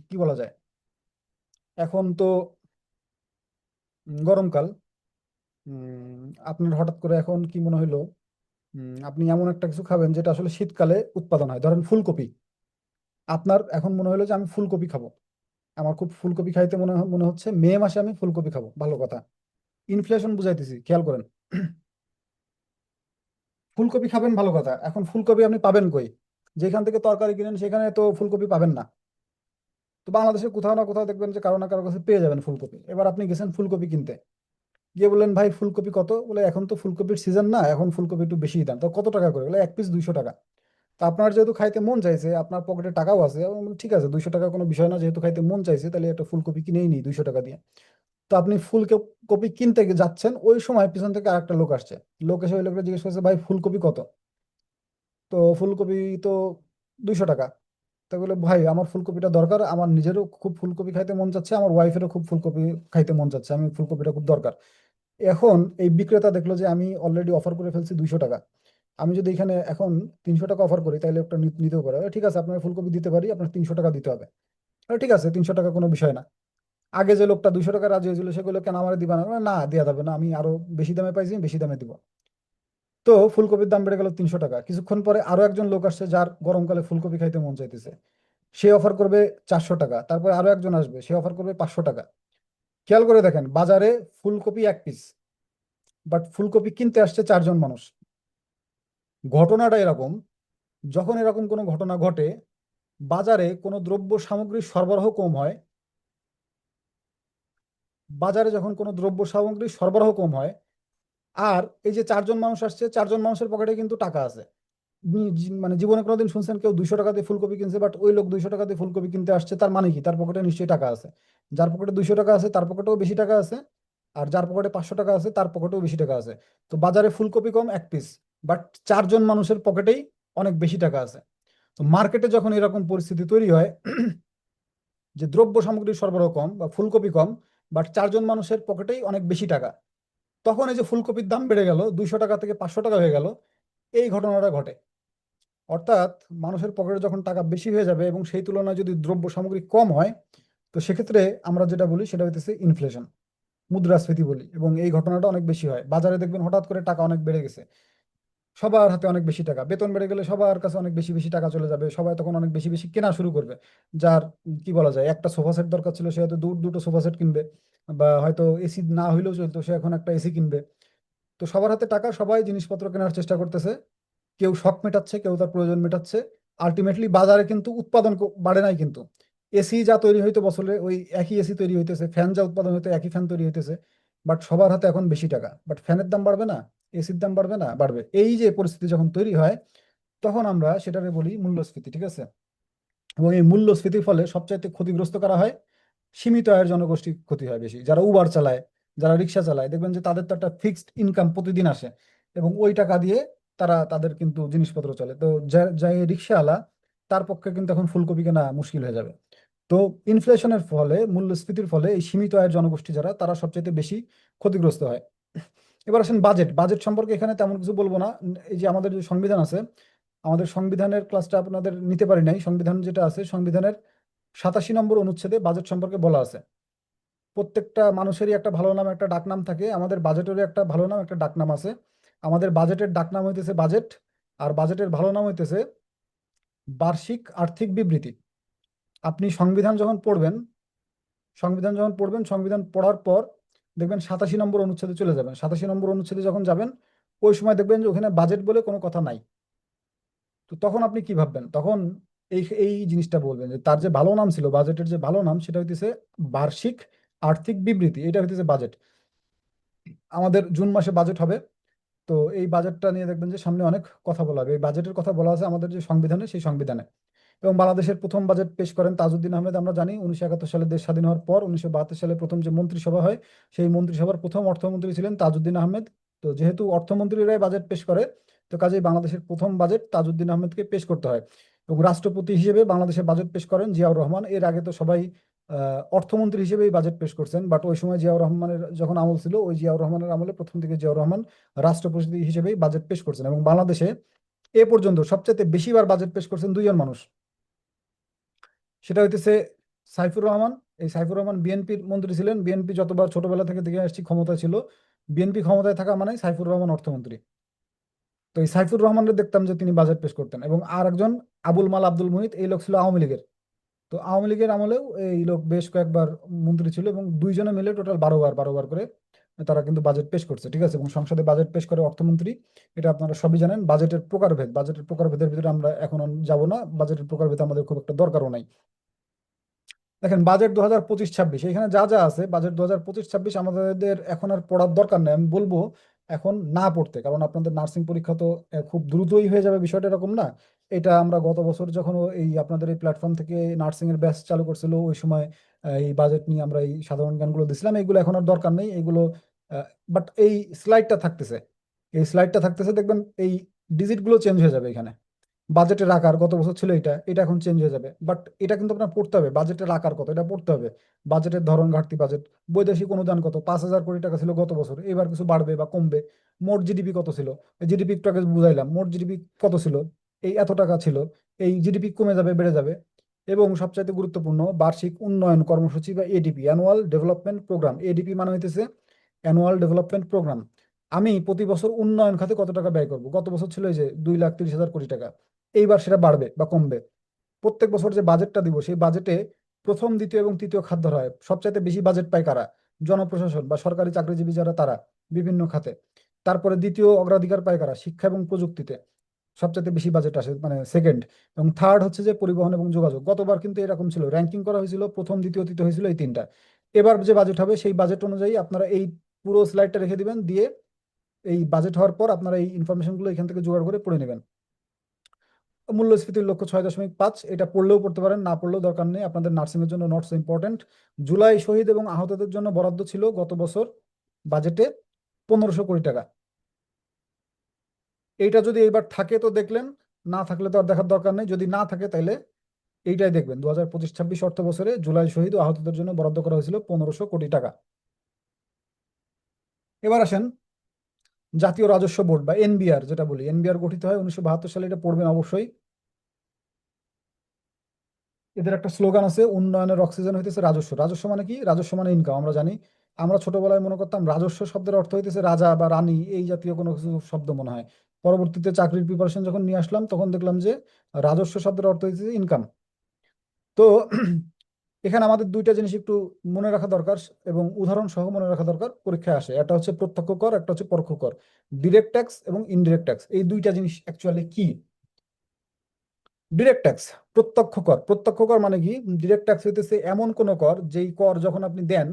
কি বলা যায়, এখন তো গরমকাল। আপনার হঠাৎ করে এখন কি মনে হইলো, আপনি এমন একটা কিছু খাবেন যেটা আসলে শীতকালে উৎপাদন হয়, ধরেন ফুলকপি। আপনার এখন মনে হলো যে আমি ফুলকপি খাবো, আমার খুব ফুলকপি খাইতে মনে হচ্ছে, মে মাসে আমি ফুলকপি খাবো, ভালো কথা। ইনফ্লেশন বুঝাইতেছি, খেয়াল করেন। ফুলকপি খাবেন, ভালো কথা। এখন ফুলকপি আপনি পাবেন কই? যেখান থেকে তরকারি কিনেন সেখানে তো ফুলকপি পাবেন না। তো বাংলাদেশে কোথাও না কোথাও দেখবেন যে কারো না কারো কাছে পেয়ে যাবেন ফুলকপি। এবার আপনি গেছেন ফুলকপি কিনতে, গিয়ে বললেন ভাই ফুলকপি কত? বলে এখন তো ফুলকপির সিজন না, এখন ফুলকপি একটু বেশি দাম। তো কত টাকা করে? বলে 1 পিস 200 টাকা। তো আপনার যেহেতু খাইতে মন চাইছে, আপনার পকেটে টাকাও আছে, আমি বললাম, ঠিক আছে 200 টাকা কোনো বিষয় না, যেহেতু খাইতে মন চাইছে তাহলে একটা ফুলকপি কিনেই নিই 200 টাকা দিয়ে। তো আপনি ফুলকপি কিনতে যাচ্ছেন, ওই সময় পিছন থেকে আরেকটা লোক আসছে। লোক এসে ওই লোকটা জিজ্ঞেস করছে ভাই ফুলকপি কত? তো ফুলকপি তো 200 টাকা। তা বলে ভাই আমার ফুলকপিটা দরকার, আমার নিজেরও খুব ফুলকপি খাইতে মন চাচ্ছে, আমার ওয়াইফেরও খুব ফুলকপি খাইতে মন চাচ্ছে, আমি ফুলকপিটা খুব দরকার। এখন এই বিক্রেতা দেখলো যে আমি অলরেডি অফার করে ফেলছি 200 টাকা। আমি যদি এখানে এখন 300 টাকা অফার করি, তাহলে একটা নিতেও পারে। ঠিক আছে আপনার ফুলকপি দিতে পারি, আপনার 300 টাকা দিতে হবে। ঠিক আছে 300 টাকা কোনো বিষয় না। আগে যে লোকটা 200 টাকা রাজি হয়েছিল সেগুলো কেন আমার দিবা না? বলে, না দেওয়া যাবে না, আমি আরো বেশি দামে পাইছি, বেশি দামে দিব। তো ফুলকপির দাম বেড়ে গেল 300 টাকা। কিছুক্ষণ পরে আরো একজন লোক আসছে যার গরমকালে ফুলকপি খাইতে মন চাইতেছে, সে অফার করবে 400 টাকা। তারপরে আরো একজন আসবে, সে অফার করবে 500 টাকা। খেয়াল করে দেখেন, বাজারে ফুলকপি 1 পিস, বাট ফুলকপি কিনতে আসছে 4 জন মানুষ। ঘটনাটা এরকম, যখন এরকম কোনো ঘটনা ঘটে, বাজারে কোনো দ্রব্য সামগ্রীর সরবরাহ কম হয়, বাজারে যখন কোনো দ্রব্য সামগ্রীর সরবরাহ কম হয়, আর এই যে 4 জন মানুষ আসছে, 4 জন মানুষের পকেটে কিন্তু টাকা আছে। মানে জীবনে কোনোদিন শুনছেন কেউ 200 টাকা দিয়ে ফুলকপি কিনছে? বাট ওই লোক 200 টাকা দিয়ে ফুলকপি কিনতে আসছে, তার মানে কি? তার পকেটে নিশ্চয়ই টাকা আছে। যার পকেটে 200 টাকা আছে তার পকেটেও বেশি টাকা আছে, আর যার পকেটে 500 টাকা আছে তার পকেটেও বেশি টাকা আছে। তো বাজারে ফুলকপি কম 1 পিস, বাট 4 জন মানুষের পকেটেই অনেক বেশি টাকা আছে। তো মার্কেটে যখন এরকম পরিস্থিতি তৈরি হয় যে দ্রব্য সামগ্রীর সরবরাহ কম বা ফুলকপি কম, বাট 4 জন মানুষের পকেটেই অনেক বেশি টাকা, তখন এই যে ফুলকপির দাম বেড়ে গেল 200 টাকা থেকে 500 টাকা হয়ে গেল, এই ঘটনাটা ঘটে। অর্থাৎ মানুষের পকেটে যখন টাকা বেশি হয়ে যাবে এবং সেই তুলনায় যদি দ্রব্য সামগ্রী কম হয়, তো সেক্ষেত্রে আমরা যেটা বলি সেটা হইতেছে ইনফ্লেশন, মুদ্রাস্ফীতি বলি। এবং এই ঘটনাটা অনেক বেশি হয় বাজারে, দেখবেন হঠাৎ করে টাকা অনেক বেড়ে গেছে, সবার হাতে অনেক বেশি টাকা, বেতন বেড়ে গেলে সবার কাছে অনেক বেশি বেশি টাকা চলে যাবে, সবাই তখন অনেক বেশি বেশি কেনা শুরু করবে। যার কি বলা যায়, একটা সোফা সেট দরকার ছিল সে হয়তো দুটো সোফা সেট কিনবে, বা হয়তো এসি না হইলেও চলতো, সে এখন একটা এসি কিনবে। তো সবার হাতে টাকা, সবাই জিনিসপত্র কেনার চেষ্টা করতেছে, কেউ শখ মেটাচ্ছে, কেউ তার প্রয়োজন মেটাচ্ছে। আলটিমেটলি বাজারে কিন্তু উৎপাদন বাড়ে নাই কিন্তু। এসি যা তৈরি হইতো বছরে, ওই একই এসি তৈরি হইতেছে, ফ্যান যা উৎপাদন হইতো একই ফ্যান তৈরি হইতেছে। বাট সবার হাতে এখন বেশি টাকা, বাট ফ্যানের দাম বাড়বে না, এসির দাম বাড়বে না? বাড়বে। এই যে পরিস্থিতি যখন তৈরি হয়, তখন আমরা সেটাকে বলি মূল্যস্ফীতি, ঠিক আছে। এবং এই মূল্যস্ফীতির ফলে সবচাইতে ক্ষতিগ্রস্ত করা হয় সীমিত আয়ের জনগোষ্ঠী, ক্ষতি হয় বেশি। যারা উবার চালায়, যারা রিক্সা চালায়, দেখবেন যে তাদের তো একটা ফিক্সড ইনকাম প্রতিদিন আসে, এবং ওই টাকা দিয়ে তারা তাদের কিন্তু জিনিসপত্র চলে। তো যে রিক্সাওয়ালা, তার পক্ষে কিন্তু এখন ফুলকপি কেনা মুশকিল হয়ে যাবে। তো ইনফ্লেশনের ফলে, মূল্যস্ফীতির ফলে এই সীমিত আয়ের জনগোষ্ঠী যারা, তারা সবচেয়ে বেশি ক্ষতিগ্রস্ত হয়। এবার আসেন বাজেট। বাজেট সম্পর্কে এখানে তেমন কিছু বলবো না। এই যে আমাদের যে সংবিধান আছে, আমাদের সংবিধানের ক্লাসটা আপনাদের নিতে পারি নাই। সংবিধান যেটা আছে, সংবিধানের 87 নম্বর অনুচ্ছেদে বাজেট সম্পর্কে বলা আছে। প্রত্যেকটা মানুষেরই একটা ভালো নাম, একটা ডাকনাম থাকে। আমাদের বাজেটেরও একটা ভালো নাম, একটা ডাকনাম আছে। আমাদের বাজেটের ডাকনাম হইতেছে বাজেট, আর বাজেটের ভালো নাম হইতেছে বার্ষিক আর্থিক বিবৃতি। আপনি সংবিধান পড়ার পর দেখবেন 87 নম্বর অনুচ্ছেদে চলে যাবেন। 87 নম্বর অনুচ্ছেদে যখন যাবেন, ওই সময় দেখবেন যে ওখানে বাজেট বলে কোনো কথা নাই। তো তখন আপনি কি ভাববেন? তখন এই এই জিনিসটা বলবেন যে তার যে ভালো নাম ছিল, বাজেটের যে ভালো নাম, সেটা হইতেছে বার্ষিক আর্থিক বিবৃতি। এটা হইতেছে বাজেট। আমাদের জুন মাসে বাজেট হবে। তো এই বাজেটটা নিয়ে দেখবেন যে সামনে অনেক কথা বলা হবে। এই বাজেটের কথা বলা আছে আমাদের যে সংবিধানে, সেই সংবিধানে। এবং বাংলাদেশের প্রথম বাজেট পেশ করেন তাজউদ্দিন আহমেদ। আমরা জানি 1971 সালে দেশ স্বাধীন হওয়ার পর 1972 সালে প্রথম যে মন্ত্রিসভা হয়, সেই মন্ত্রিসভার প্রথম অর্থমন্ত্রী ছিলেন তাজউদ্দিন আহমেদ। তো যেহেতু অর্থমন্ত্রীরাই বাজেট পেশ করে, তো কাজেই বাংলাদেশের প্রথম বাজেট তাজউদ্দিন আহমেদকে পেশ করতে হয়। এবং রাষ্ট্রপতি হিসেবে বাংলাদেশের বাজেট পেশ করেন জিয়াউর রহমান। এর আগে তো সবাই অর্থমন্ত্রী হিসেবেই বাজেট পেশ করছেন, বাট ওই সময় জিয়াউর রহমানের যখন আমল ছিল, ওই জিয়াউর রহমানের আমলে প্রথম দিকে জিয়াউর রহমান রাষ্ট্রপতি হিসেবেই বাজেট পেশ করছেন। এবং বাংলাদেশে এ পর্যন্ত সবচেয়ে বেশিবার বাজেট পেশ করছেন দুইজন মানুষ। সেটা হইতেছে সাইফুর রহমান। এই সাইফুর রহমান বিএনপির মন্ত্রী ছিলেন। বিএনপি যতবার ছোটবেলা থেকে দেখে আসছি ক্ষমতায় ছিল, বিএনপি ক্ষমতায় থাকা মানে সাইফুর রহমান অর্থমন্ত্রী। তো এই সাইফুর রহমানের দেখতাম যে তিনি বাজেট পেশ করতেন। এবং আর একজন আবুল মাল আব্দুল মুহিত, এই লোক ছিল আওয়ামী লীগের। তো আওয়ামী লীগের আমলেও এই লোক বেশ কয়েকবার মন্ত্রী ছিল, এবং দুইজনে মিলে টোটাল 12 বার করে তারা কিন্তু বাজেট পেশ করছে, ঠিক আছে। এবং সংসদে বাজেট পেশ করে অর্থমন্ত্রী। এটা আপনারা সবই জানেন। বাজেটের প্রকারভেদের ভিতরে আমরা এখন যাব না। বাজেটের প্রকারভেদ আমাদের খুব একটা দরকারও নাই। দেখেন বাজেট 2025-26, এখানে যা যা আছে বাজেট 2025-26 আমাদের এখন আর পড়ার দরকার নেই। আমি বলবো এখন না পড়তে, কারণ আপনাদের নার্সিং পরীক্ষা তো খুব দ্রুতই হয়ে যাবে, বিষয়টা এরকম না। এটা আমরা গত বছর যখন এই আপনাদের এই প্ল্যাটফর্ম থেকে নার্সিং এর ব্যাচ চালু করছিল, ওই সময় এই বাজেট নিয়ে আমরা এই সাধারণ জ্ঞানগুলো দিছিলাম। এইগুলো এখন আর দরকার নেই এগুলো। বাট এই স্লাইডটা থাকতেছে, দেখবেন এই ডিজিট গুলো চেঞ্জ হয়ে যাবে এখানে। বাজেটের আকার গত বছর ছিল এটা, এটা এখন চেঞ্জ হয়ে যাবে। বাট এটা কিন্তু আপনার পড়তে হবে, বাজেটের আকার কত এটা পড়তে হবে। বাজেটের ধরন, ঘাটতি বাজেট, বৈদেশিক অনুদান কত, 5,000 কোটি টাকা ছিল গত বছর, এবার কিছু বাড়বে বা কমবে। মোট জিডিপি কত ছিল, জিডিপি একটু আগে বুঝাইলাম, মোট জিডিপি কত ছিল, এই এত টাকা ছিল। এই জিডিপি কমে যাবে, বেড়ে যাবে। এবং সবচাইতে গুরুত্বপূর্ণ, বার্ষিক উন্নয়ন কর্মসূচি বা ADP, annual development programme. ADP মানে হইতেছে অ্যানুয়াল ডেভেলপমেন্ট প্রোগ্রাম। আমি প্রতি বছর উন্নয়ন খাতে কত টাকা ব্যয় করব? গত বছর ছিল এই যে 2,30,000 কোটি টাকা। এইবার সেটা বাড়বে বা কমবে। প্রত্যেক বছর যে বাজেটটা দিব, সেই বাজেটে প্রথম, দ্বিতীয় এবং তৃতীয় খাত ধরা হয়। সবচাইতে বেশি বাজেট পায় কারা? জনপ্রশাসন বা সরকারি চাকরিজীবী যারা, তারা বিভিন্ন খাতে। তারপরে দ্বিতীয় অগ্রাধিকার পায় কারা? শিক্ষা এবং প্রযুক্তিতে সবচাইতে বেশি বাজেট আসে, মানে সেকেন্ড। এবং থার্ড হচ্ছে যে পরিবহন এবং যোগাযোগ। গতবার কিন্তু এরকম ছিল, র্যাঙ্কিং করা হয়েছিল, প্রথম, দ্বিতীয়, তৃতীয় হয়েছিল এই তিনটা। এবার যে বাজেট হবে, সেই বাজেট অনুযায়ী আপনারা এই পুরো স্লাইডটা রেখে দিবেন, দিয়ে এই বাজেট হওয়ার পর আপনারা এই ইনফরমেশনগুলো এখান থেকে জোগাড় করে পড়ে নেবেন। মূল্যস্ফীতির লক্ষ্য 6.5, এটা পড়লেও পড়তে পারেন, না পড়লেও দরকার নেই। আপনাদের নার্সিং এর জন্য নটস ইম্পর্টেন্ট। জুলাই শহীদ এবং আহতদের জন্য বরাদ্দ ছিল গত বছর বাজেটে 1,500 কোটি টাকা। এইটা যদি এইবার থাকে তো দেখলেন, না থাকলে তো আর দেখার দরকার নেই। যদি না থাকে তাহলে এইটাই দেখবেন, 2025-26 অর্থ বছরে জুলাই শহীদ ও আহতদের জন্য বরাদ্দ করা হয়েছিল 1,500 কোটি টাকা। এবার আসেন জাতীয় রাজস্ব বোর্ড বা এনবিআর, যেটা বলি এনবিআর গঠিত হয় 1972 সালে। এটা পড়বেন অবশ্যই। এদের একটা স্লোগান আছে, উন্নয়নের অক্সিজেন হইতেছে রাজস্ব। রাজস্ব মানে কি? রাজস্ব মানে ইনকাম। আমরা জানি, আমরা ছোটবেলায় মনে করতাম রাজস্ব শব্দের অর্থ হইতেছে রাজা বা রানী, এই জাতীয় কোনো কিছু শব্দ মনে হয়। পরবর্তীতে চাকরির প্রিপারেশন যখন নিয়ে আসলাম, তখন দেখলাম যে রাজস্ব শব্দের অর্থ হইতেছে ইনকাম। তো এখানে আমাদের দুইটা জিনিস একটু মনে রাখা দরকার, এবং উদাহরণ সহ মনে রাখা দরকার, পরীক্ষায় আসে। একটা হচ্ছে প্রত্যক্ষ কর, একটা হচ্ছে পরোক্ষ কর। ডিরেক্ট ট্যাক্স এবং ইনডিরেক্ট ট্যাক্স, এই দুইটা জিনিস অ্যাকচুয়ালি কি? ডিরেক্ট ট্যাক্স, প্রত্যক্ষ কর মানে কি? ডিরেক্ট ট্যাক্স হইতেছে এমন কোন কর, যেই কর যখন আপনি দেন,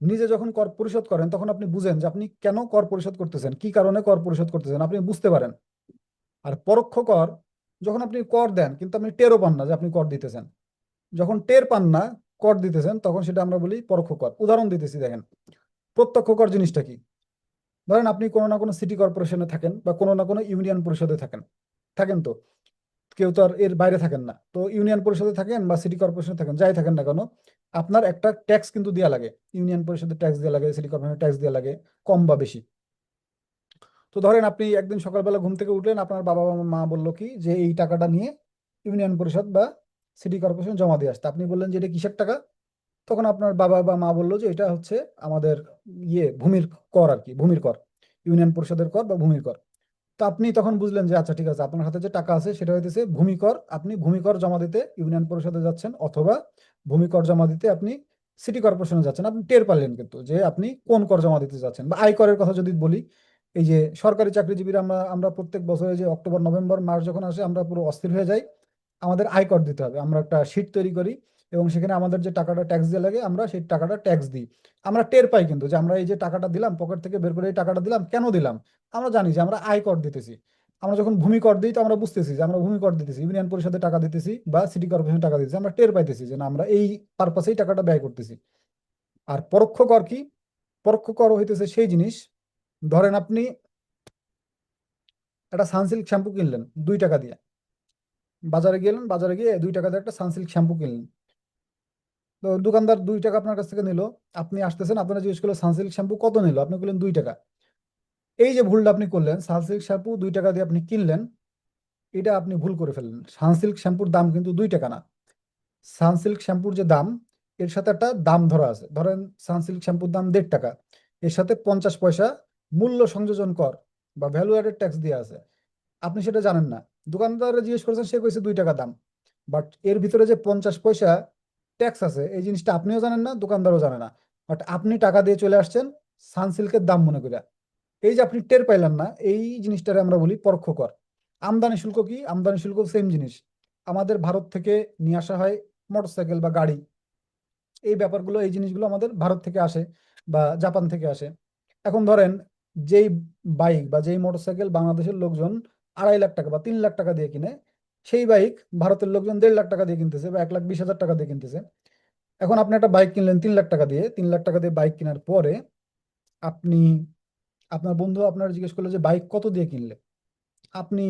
নিজে যখন কর পরিশোধ করেন, তখন আপনি বুঝেন যে আপনি কেন কর পরিশোধ করতেছেন, কি কারণে কর পরিশোধ করতেছেন, আপনি বুঝতে পারেন। আর পরোক্ষ কর যখন আপনি কর দেন কিন্তু আপনি টেরও পান না যে আপনি কর দিতেছেন। যখন টের পান না কর দিতেছেন, তখন সেটা আমরা বলি পরোক্ষ কর। উদাহরণ দিতেছি, দেখেন প্রত্যক্ষ কর জিনিসটা কি। ধরেন আপনি কোনো না কোনো সিটি কর্পোরেশনে থাকেন বা কোনো না কোনো ইউনিয়ন পরিষদে থাকেন, থাকেন তো, কেউ তো আর এর বাইরে থাকেন না। তো ইউনিয়ন পরিষদে থাকেন বা সিটি কর্পোরেশনে থাকেন, যাই থাকেন না কেন, আপনার একটা ট্যাক্স কিন্তু দেওয়া লাগে। ইউনিয়ন পরিষদের ট্যাক্স দেওয়া লাগে, সিটি কর্পোরেশনের ট্যাক্স দেওয়া লাগে, কম বা বেশি। তো ধরেন আপনি একদিন সকালবেলা ঘুম থেকে উঠলেন, আপনার বাবা বা মা বললো কি যে এই টাকাটা নিয়ে ইউনিয়ন পরিষদ বা সিটি কর্পোরেশন জমা দিয়ে আসতে। আপনি বললেন যে এটা কিসের টাকা? তখন আপনার বাবা বা মা বললো যে এটা হচ্ছে আমাদের ভূমির কর আর কি, ভূমির কর, ইউনিয়ন পরিষদের কর বা ভূমির কর। তো আপনি তখন বুঝলেন যে আচ্ছা ঠিক আছে, আপনার হাতে যে টাকা আছে সেটা হইতেছে ভূমিকর। আপনি ভূমিকর জমা দিতে ইউনিয়ন পরিষদে যাচ্ছেন, অথবা ভূমিকর জমা দিতে আপনি সিটি কর্পোরেশনে যাচ্ছেন। আপনি টের পারলেন কিন্তু যে আপনি কোন কর জমা দিতে যাচ্ছেন। বা আয়করের কথা যদি বলি, এই যে সরকারি চাকরিজীবীরা, আমরা আমরা প্রত্যেক বছরে যে অক্টোবর নভেম্বর মাস যখন আসে আমরা পুরো অস্থির হয়ে যাই। আমাদের আয়কর দিতে হবে, আমরা একটা শীট তৈরি করি এবং সেখানে আমাদের যে টাকাটা ট্যাক্স দিয়ে লাগে আমরা সেই টাকাটা ট্যাক্স দিই। আমরা টের পাই কিন্তু যে আমরা এই যে টাকাটা দিলাম, পকেট থেকে বের করে এই টাকাটা দিলাম, কেন দিলাম? আমরা জানি যে আমরা আয় কর দিতেছি। আমরা যখন ভূমি কর দিই তো আমরা বুঝতেছি যে আমরা ভূমি কর দিতেছি, ইউনিয়ন পরিষদে টাকা দিতেছি বা সিটি কর্পোরেশনে টাকা দিতেছি, আমরা টের পাইতেছি যে না আমরা এই পারপাসেই টাকাটা ব্যয় করতেছি। আর পরোক্ষ কর কি? পরোক্ষ কর হইতেছে সেই জিনিস, ধরেন আপনি একটা সানসিল্ক শ্যাম্পু কিনলেন 2 টাকা দিয়ে, বাজারে গেলেন, বাজারে গিয়ে 2 টাকা দিয়ে একটা সানসিল্ক শ্যাম্পু কিনলেন। তো দোকানদার 2 টাকা আপনার কাছ থেকে নিল। আপনি আসতেছেন, আপনারা জিজ্ঞেস করলো সানসিল্ক শ্যাম্পু কত নিল, আপনি বললেন 2 টাকা। এই যে ভুলটা আপনি করলেন, সানসিল্ক শ্যাম্পু 2 টাকা দিয়ে আপনি কিনলেন, এটা আপনি ভুল করে ফেললেন। সানসিল্ক শ্যাম্পুর দাম কিন্তু 2 টাকা না। সানসিল্ক শ্যাম্পুর যে দাম, এর সাথে একটা দাম ধরা আছে। ধরেন সানসিল্ক শ্যাম্পুর দাম 1.5 টাকা, এর সাথে 50 পয়সা মূল্য সংযোজন কর বা ভ্যালু অ্যাডেড ট্যাক্স দিয়ে আছে। আপনি সেটা জানেন না। দোকানদারে জিজ্ঞেস করেছেন, সে কইছে 2 টাকা দাম, বাট এর ভিতরে যে 50 পয়সা ট্যাক্স আছে এই জিনিসটা আপনিও জানেন না, দোকানদারও জানে না। বাট আপনি টাকা দিয়ে চলে আসছেন সানসিল্কের দাম মনে করে। এই যে আপনি টের পাইলেন না, এই জিনিসটারে আমরা বলি পরোক্ষ কর। আমদানি শুল্ক কি? আমদানি শুল্ক সেম জিনিস। আমাদের ভারত থেকে নিয়ে আসা হয় মোটরসাইকেল বা গাড়ি, এই ব্যাপারগুলো, এই জিনিসগুলো আমাদের ভারত থেকে আসে বা জাপান থেকে আসে। এখন ধরেন যেই বাইক বা যেই মোটরসাইকেল বাংলাদেশের লোকজন 2.5 লাখ টাকা বা 3 লাখ টাকা দিয়ে কিনে, সেই বাইক ভারতের লোকজন 1.5 লাখ টাকা দিয়ে কিনতেছে বা 1,20,000 টাকা দিয়ে কিনতেছে। এখন আপনি একটা বাইক কিনলেন 3 লাখ টাকা দিয়ে, 3 লাখ টাকা দিয়ে বাইক কেনার পরে আপনি, আপনার বন্ধু আপনার জিজ্ঞেস করলো যে বাইক কত দিয়ে কিনলে, আপনি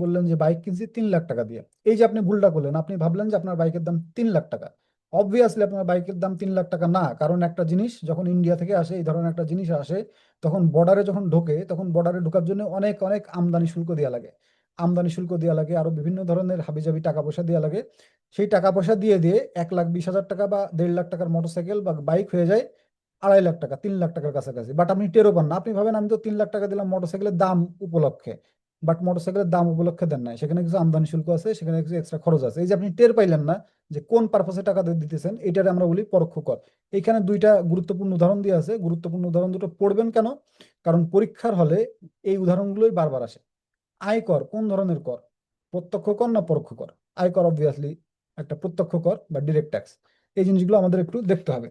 বললেন যে বাইক কিনছি 3 লাখ টাকা দিয়ে। এই যে আপনি ভুলটা করলেন, আপনি ভাবলেন যে আপনার বাইকের দাম 3 লাখ টাকা। অবভিয়াসলি আপনার বাইকের দাম 3 লাখ টাকা না, কারণ একটা জিনিস যখন ইন্ডিয়া থেকে আসে, এই ধরনের একটা জিনিস আসে, তখন বর্ডারে যখন ঢোকে, তখন বর্ডারে ঢোকার জন্য অনেক অনেক আমদানি শুল্ক দেওয়া লাগে। আমদানি শুল্ক দেওয়া লাগে, আরো বিভিন্ন ধরনের হাবিজাবি টাকা পয়সা দেওয়া লাগে। সেই টাকা পয়সা দিয়ে দিয়ে 1,20,000 টাকা বা 1.5 লাখ টাকার মোটরসাইকেল বা বাইক হয়ে যায় 2.5 লাখ টাকা, 3 লাখ টাকার কাছাকাছি। বাট আপনি টেরও পান না, আপনি ভাবেন আমি তো 3 লাখ টাকা দিলাম মোটরসাইকেলের দাম উপলক্ষে। বাট মোটরসাইকেলের দাম উপলক্ষে দেন নাই, সেখানে কিছু আমদানি শুল্ক আছে, সেখানে কিছু এক্সট্রা খরচ আছে। এই যে আপনি টের পাইলেন না যে কোন পারপাসে টাকা দিতেছেন, এটারে আমরা বলি পরোক্ষ কর। এইখানে 2টা গুরুত্বপূর্ণ উদাহরণ দিয়ে আছে। গুরুত্বপূর্ণ উদাহরণ দুটো পড়বেন কেন? কারণ পরীক্ষার হলে এই উদাহরণগুলোই বারবার আসে। আয়কর কোন ধরনের কর? প্রত্যক্ষ কর না পরোক্ষ কর? আয়কর অবভিয়াসলি একটা প্রত্যক্ষ কর বা ডিরেক্ট ট্যাক্স। এই জিনিসগুলো আমাদের একটু দেখতে হবে।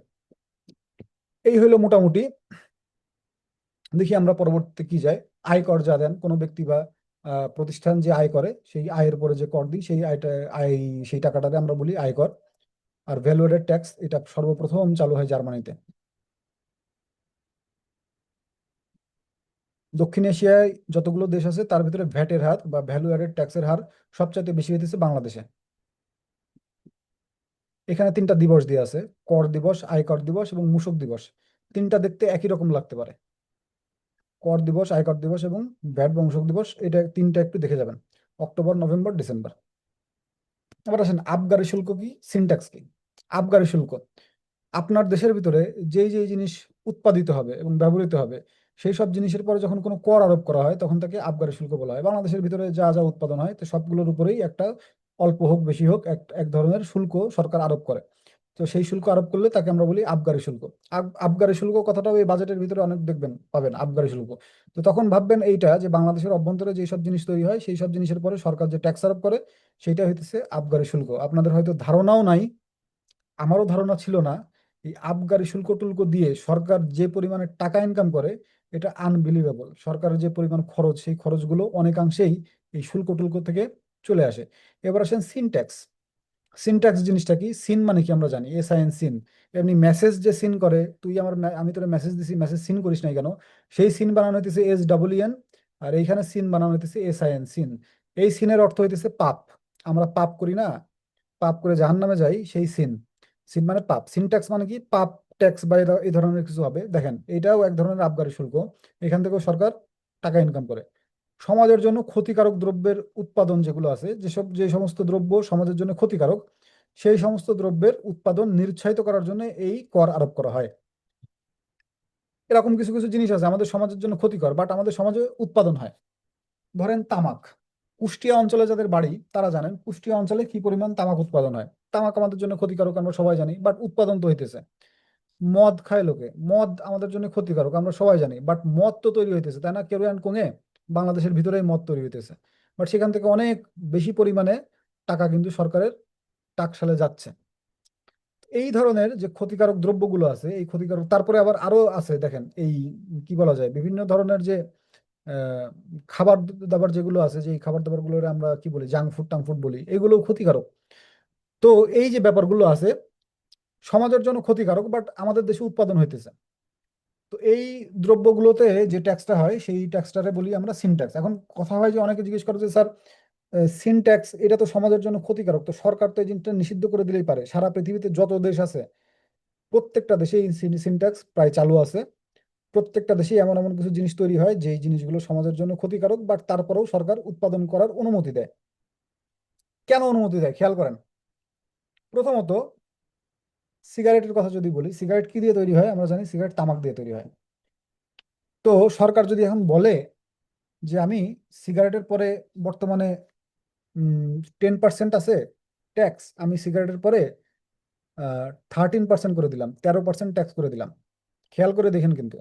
এই হলো মোটামুটি। দেখি আমরা পরবর্তীতে কি যায়। আয়কর যা দেন কোনো ব্যক্তি বা প্রতিষ্ঠান যে আয় করে, সেই আয়ের পরে যে কর দিই, সেই আয়টা, আয়, সেই টাকাটাকে আমরা বলি আয়কর। আর ভ্যালু এডেড ট্যাক্স এটা সর্বপ্রথম চালু হয় জার্মানিতে। দক্ষিণ এশিয়ায় যতগুলো দেশ আছে তার ভিতরে ভ্যাটের হার বা ভ্যালু এডেড ট্যাক্সের হার সবচাইতে বেশি হইতেছে বাংলাদেশে। এখানে 3টা দিবস দিয়ে আছে: কর দিবস, আয়কর দিবস এবং মূসক দিবস। 3টা দেখতে একই রকম লাগতে পারে, কর দিবস, আয়কর দিবস এবং ভ্যাট বা মূসক দিবস, এটা 3টা একটু দেখে যাবেন। October, November, December. এবার আসেন আবগারি শুল্ক কি, সিনট্যাক্স কি। আবগারি শুল্ক আপনার দেশের ভিতরে যেই যেই জিনিস উৎপাদিত হবে এবং ব্যবহৃত হবে, সেই সব জিনিসের পরে যখন কোনো কর আরোপ করা হয় তখন তাকে আবগারি শুল্ক বলা হয়। বাংলাদেশের ভিতরে যা যা উৎপাদন হয় তো সবগুলোর উপরেই একটা, অল্প হোক বেশি হোক, এক এক ধরনের শুল্ক সরকার আরোপ করে। তো সেই শুল্ক আরোপ করলে তাকে আমরা বলি আবগারি শুল্ক। আবগারি শুল্ক কথাটাও এই বাজেটের ভিতরে অনেক দেখবেন পাবেন, আবগারি শুল্ক। তো তখন ভাববেন এইটা যে বাংলাদেশের অভ্যন্তরে যেই সব জিনিস তৈরি হয় সেই সব জিনিসের পরে সরকার যে ট্যাক্স আরোপ করে, সেইটা হইতেছে আবগারি শুল্ক। আপনাদের হয়তো ধারণাও নাই, আমারও ধারণা ছিল না, এই আবগারি শুল্ক টুল্ক দিয়ে সরকার যে পরিমাণে টাকা ইনকাম করে এটা আনবিলিভেবল। সরকারের যে পরিমাণ খরচ, সেই খরচগুলো অনেকাংশেই এই শুল্ক টুল্ক থেকে চলে আসে। এবার আসেন সিনট্যাক্স। সিনট্যাক্স জিনিসটা কি? সিন মানে কি আমরা জানি, SIN সিন। এমনি মেসেজ যে সিন করে, তুই আমার আমি তোর মেসেজ দিছি, মেসেজ সিন করিস নাই কেন, সেই সিন বানানো হইতেছে SEEN। আর এইখানে সিন বানানো হইতেছে SIN সিন। এই সিনের অর্থ হইতেছে পাপ। আমরা পাপ করি না, পাপ করে জাহান্নামে যাই, সেই সিন। সিন মানে পাপ, সিনট্যাক্স মানে কি? পাপ ট্যাক্স বা এই ধরনের কিছু হবে। দেখেন এটাও এক ধরনের আবগারি শুল্ক, এখান থেকেও সরকার টাকা ইনকাম করে। সমাজের জন্য ক্ষতিকারক দ্রব্যের উৎপাদন যেগুলো আছে, যে সমস্ত দ্রব্য সমাজের জন্য ক্ষতিকারক, সেই সমস্ত দ্রব্যের উৎপাদন নিরুৎসাহিত করার জন্য এই কর আরোপ করা হয়। এরকম কিছু কিছু জিনিস আছে আমাদের সমাজের জন্য ক্ষতিকর, বাট আমাদের সমাজে উৎপাদন হয়। ধরেন তামাক। কুষ্টিয়া অঞ্চলে যাদের বাড়ি তারা জানেন কুষ্টিয়া অঞ্চলে কি পরিমাণ তামাক উৎপাদন হয়। তামাক আমাদের জন্য ক্ষতিকারক আমরা সবাই জানি, বাট উৎপাদন তো হইতেছে। মদ খায় লোকে, মদ আমাদের জন্য ক্ষতিকারক আমরা সবাই জানি, বাট মদ তো তৈরি হইতেছে, তাই না? কেরোয়ান কঙে বাংলাদেশের ভিতরেই মদ তৈরি হইতেছে। বাট সেখান থেকে অনেক বেশি পরিমাণে টাকা কিন্তু সরকারের টাকশালে যাচ্ছে। এই ধরনের যে ক্ষতিকারক দ্রব্যগুলো আছে, এই ক্ষতিকারক, তারপরে আবার আরো আছে দেখেন, এই কি বলা যায়, বিভিন্ন ধরনের যে আহ, খাবার দাবার যেগুলো আছে, যে এই খাবার দাবার গুলো আমরা কি বলি, জাঙ্ক ফুড টাং ফুড বলি, এগুলো ক্ষতিকারক। তো এই যে ব্যাপারগুলো আছে সমাজের জন্য ক্ষতিকারক, বাট আমাদের দেশে উৎপাদন হইতেছে। তো এই দ্রব্যগুলোতে যে ট্যাক্সটা হয় সেই ট্যাক্সটারে বলি আমরা সিনট্যাক্স। এখন কথা হয় যে অনেকে জিজ্ঞেস করে যে স্যার, সিনট্যাক্স এটা তো সমাজের জন্য ক্ষতিকারক, তো সরকার তো এই জিনিসটা নিষিদ্ধ করে দিলেই পারে। সারা পৃথিবীতে যত দেশ আছে প্রত্যেকটা দেশে এই সিনট্যাক্স প্রায় চালু আছে। প্রত্যেকটা দেশে এমন এমন কিছু জিনিস তৈরি হয় যেই জিনিসগুলো সমাজের জন্য ক্ষতিকারক, বাট তারপরেও সরকার উৎপাদন করার অনুমতি দেয়। কেন অনুমতি দেয় খেয়াল করেন। প্রথমত, সিগারেটের কথা যদি বলি, সিগারেট কি দিয়ে তৈরি হয়? আমরা জানি সিগারেট তামাক দিয়ে তৈরি হয়। তো সরকার যদি এখন বলে যে আমি সিগারেটের পরে বর্তমানে 10% আছে ট্যাক্স, আমি সিগারেটের পরে 13% করে দিলাম, 13% ট্যাক্স করে দিলাম। খেয়াল করে দেখেন কিন্তু,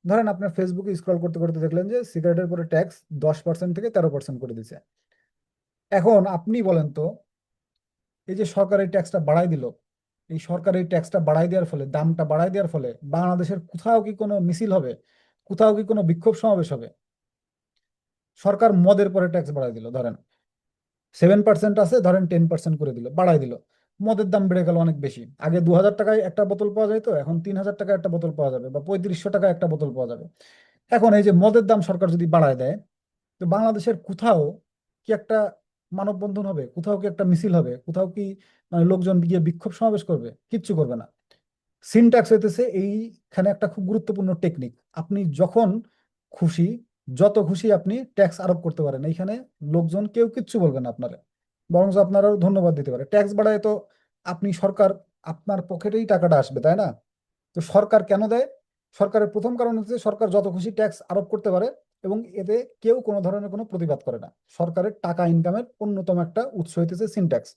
ধরেন আপনার ফেসবুকে স্ক্রল করতে করতে দেখলেন যে সিগারেটের পরে ট্যাক্স 10% থেকে 13% করে দিছে। এখন আপনি বলেন তো, এই যে সরকার এই ট্যাক্সটা বাড়াই দিল, এই সরকার এই ট্যাক্সটা বাড়াই দেওয়ার ফলে, দামটা বাড়াই দেওয়ার ফলে বাংলাদেশের কোথাও কি কোনো মিছিল হবে? কোথাও কি কোনো বিক্ষোভ সমাবেশ হবে? সরকার মদের পরে ট্যাক্স বাড়াই দিল, ধরেন 7% আছে, ধরেন 10% করে দিল, বাড়াই দিল। মদের দাম বেড়ে গেল অনেক বেশি। আগে 2000 টাকায় একটা বোতল পাওয়া যেত, এখন 3000 টাকায় একটা বোতল পাওয়া যাবে, বা 3500 টাকায় একটা বোতল পাওয়া যাবে। এখন এই যে মদের দাম সরকার যদি বাড়ায় দেয়, তো বাংলাদেশের কোথাও কি একটা মানববন্ধন হবে? কোথাও কি একটা মিছিল হবে? কোথাও কি মানে লোকজন গিয়ে বিক্ষোভ সমাবেশ করবে? কিচ্ছু করবে না। সিনট্যাক্স হইতেছে এইখানে একটা খুব গুরুত্বপূর্ণ টেকনিক। আপনি যখন খুশি, যত খুশি আপনি ট্যাক্স আরোপ করতে পারেন, এইখানে লোকজন কেউ কিচ্ছু বলবে না আপনারা, বরং আপনারা ধন্যবাদ দিতে পারে। ট্যাক্স বাড়ায় তো আপনি সরকার, আপনার পকেটেই টাকাটা আসবে, তাই না? তো সরকার কেন দেয়? সরকারের প্রথম কারণ হচ্ছে সরকার যত খুশি ট্যাক্স আরোপ করতে পারে, এবং এতে কেউ কোনো ধরনের কোনো প্রতিবাদ করে না। সরকারের টাকা ইনকামের অন্যতম একটা উৎস হইতেছে সিনট্যাক্স।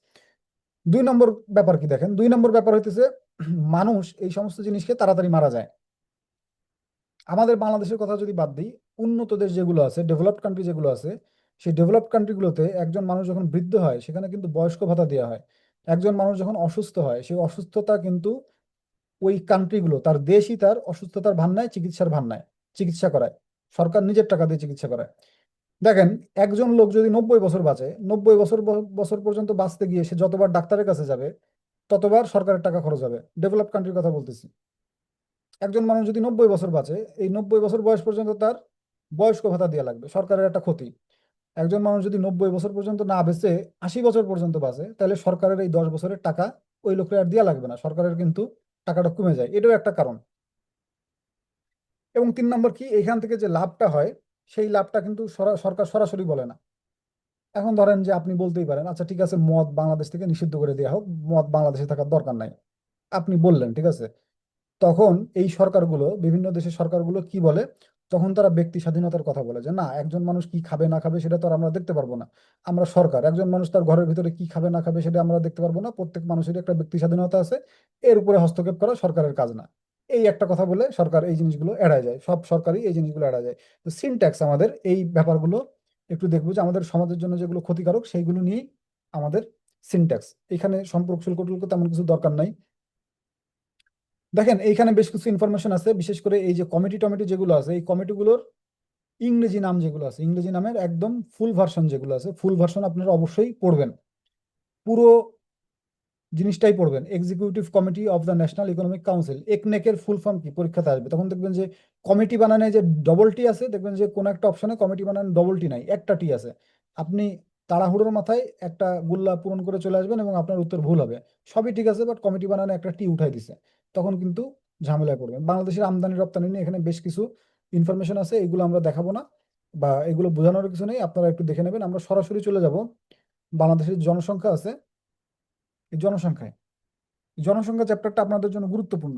2 নম্বর ব্যাপার কি দেখেন, 2 নম্বর ব্যাপার হইতেছে মানুষ এই সমস্ত জিনিসকে তাড়াতাড়ি মারা যায়। আমাদের বাংলাদেশের কথা যদি বাদ দিই, উন্নত দেশ যেগুলো আছে, ডেভেলপড কান্ট্রি যেগুলো আছে, সেই ডেভেলপড কান্ট্রিগুলোতে একজন মানুষ যখন বৃদ্ধ হয় সেখানে কিন্তু বয়স্ক ভাতা দেওয়া হয়। একজন মানুষ যখন অসুস্থ হয়, সেই অসুস্থতা কিন্তু ওই কান্ট্রিগুলো, তার দেশই তার অসুস্থতার ভার নেয়, চিকিৎসার ভার নেয়, চিকিৎসা করায়। সরকার নিজের টাকা দিয়ে চিকিৎসা করায়। দেখেন, একজন লোক যদি 90 বছর বাঁচে, 90 বছর পর্যন্ত বাঁচতে গিয়ে সে যতবার ডাক্তারের কাছে যাবে ততবার সরকারের টাকা খরচ হবে। ডেভেলপ কান্ট্রির কথা বলতেছি। একজন মানুষ যদি 90 বছর বাঁচে, এই 90 বছর বয়স পর্যন্ত তার বয়স্ক ভাতা দেওয়া লাগবে, সরকারের একটা ক্ষতি। একজন মানুষ যদি 90 বছর পর্যন্ত না বেঁচে 80 বছর পর্যন্ত বাঁচে, তাহলে সরকারের এই 10 বছরের টাকা ওই লোকের আর দেওয়া লাগবে না, সরকারের কিন্তু টাকাটা কমে যায়। এটাও একটা কারণ। এবং 3 নম্বর কি, এখান থেকে যে লাভটা হয় সেই লাভটা কিন্তু সরকার সরাসরি বলে না। এখন ধরেন যে আপনি বলতেই পারেন, আচ্ছা ঠিক আছে, মদ বাংলাদেশ থেকে নিষিদ্ধ করে দেওয়া হোক, মদ বাংলাদেশে থাকার দরকার নাই, আপনি বললেন ঠিক আছে। তখন এই সরকারগুলো, বিভিন্ন দেশের সরকারগুলো কি বলে, তখন তারা ব্যক্তি স্বাধীনতার কথা বলে যে না, একজন মানুষ কি খাবে না খাবে সেটা তো আর আমরা দেখতে পারবো না। আমরা সরকার, একজন মানুষ তার ঘরের ভিতরে কি খাবে না খাবে সেটা আমরা দেখতে পারবো না, প্রত্যেক মানুষেরই একটা ব্যক্তি স্বাধীনতা আছে, এর উপরে হস্তক্ষেপ করা সরকারের কাজ না। এই একটা কথা বলে সরকার এই জিনিসগুলো এড়ায় যায়, সব সরকারই এই জিনিসগুলো এড়ায় যায়। তো সিনট্যাক্স আমাদের এই ব্যাপারগুলো একটু দেখবো, যে আমাদের সমাজের জন্য যেগুলো ক্ষতিকারক সেইগুলো নিয়ে আমাদের সিনট্যাক্স। এখানে সম্পর্ক শুল্ক টুল্ক তেমন কিছু দরকার নাই। দেখেন এইখানে বেশ কিছু ইনফরমেশন আছে, বিশেষ করে এই যে কমিটি টমিটি যেগুলো আছে, এই কমিটিগুলোর ইংরেজি নাম যেগুলো আছে, ইংরেজি নামের একদম ফুল ভার্সন যেগুলো আছে, ফুল ভার্সন আপনারা অবশ্যই পড়বেন, পুরো জিনিসটাই পড়বেন। Executive committee of the national economic council, একনেকের ফুল ফর্ম কি পরীক্ষাতে আসবে, তখন দেখবেন যে কমিটি বানানে যে ডবল টি আছে, দেখবেন যে কোনো একটা অপশনে কমিটি বানান ডবল টি নাই, একটা টি আছে। আপনি তাড়াহুড়োর মাথায় একটা গুল্লা পূরণ করে চলে আসবেন এবং আপনার উত্তর ভুল হবে। সবই ঠিক আছে, বাট কমিটি বানানে একটা টি উঠাই দিছে, তখন কিন্তু ঝামেলায় পড়বেন। বাংলাদেশের আমদানি রপ্তানি নিয়ে এখানে বেশ কিছু ইনফরমেশন আছে, এগুলো আমরা দেখাবো না বা এগুলো বোঝানোর কিছু নেই, আপনারা একটু দেখে নেবেন। আমরা সরাসরি চলে যাব বাংলাদেশের জনসংখ্যা আছে, এই জনসংখ্যায়, জনসংখ্যা চ্যাপ্টারটা আপনাদের জন্য গুরুত্বপূর্ণ।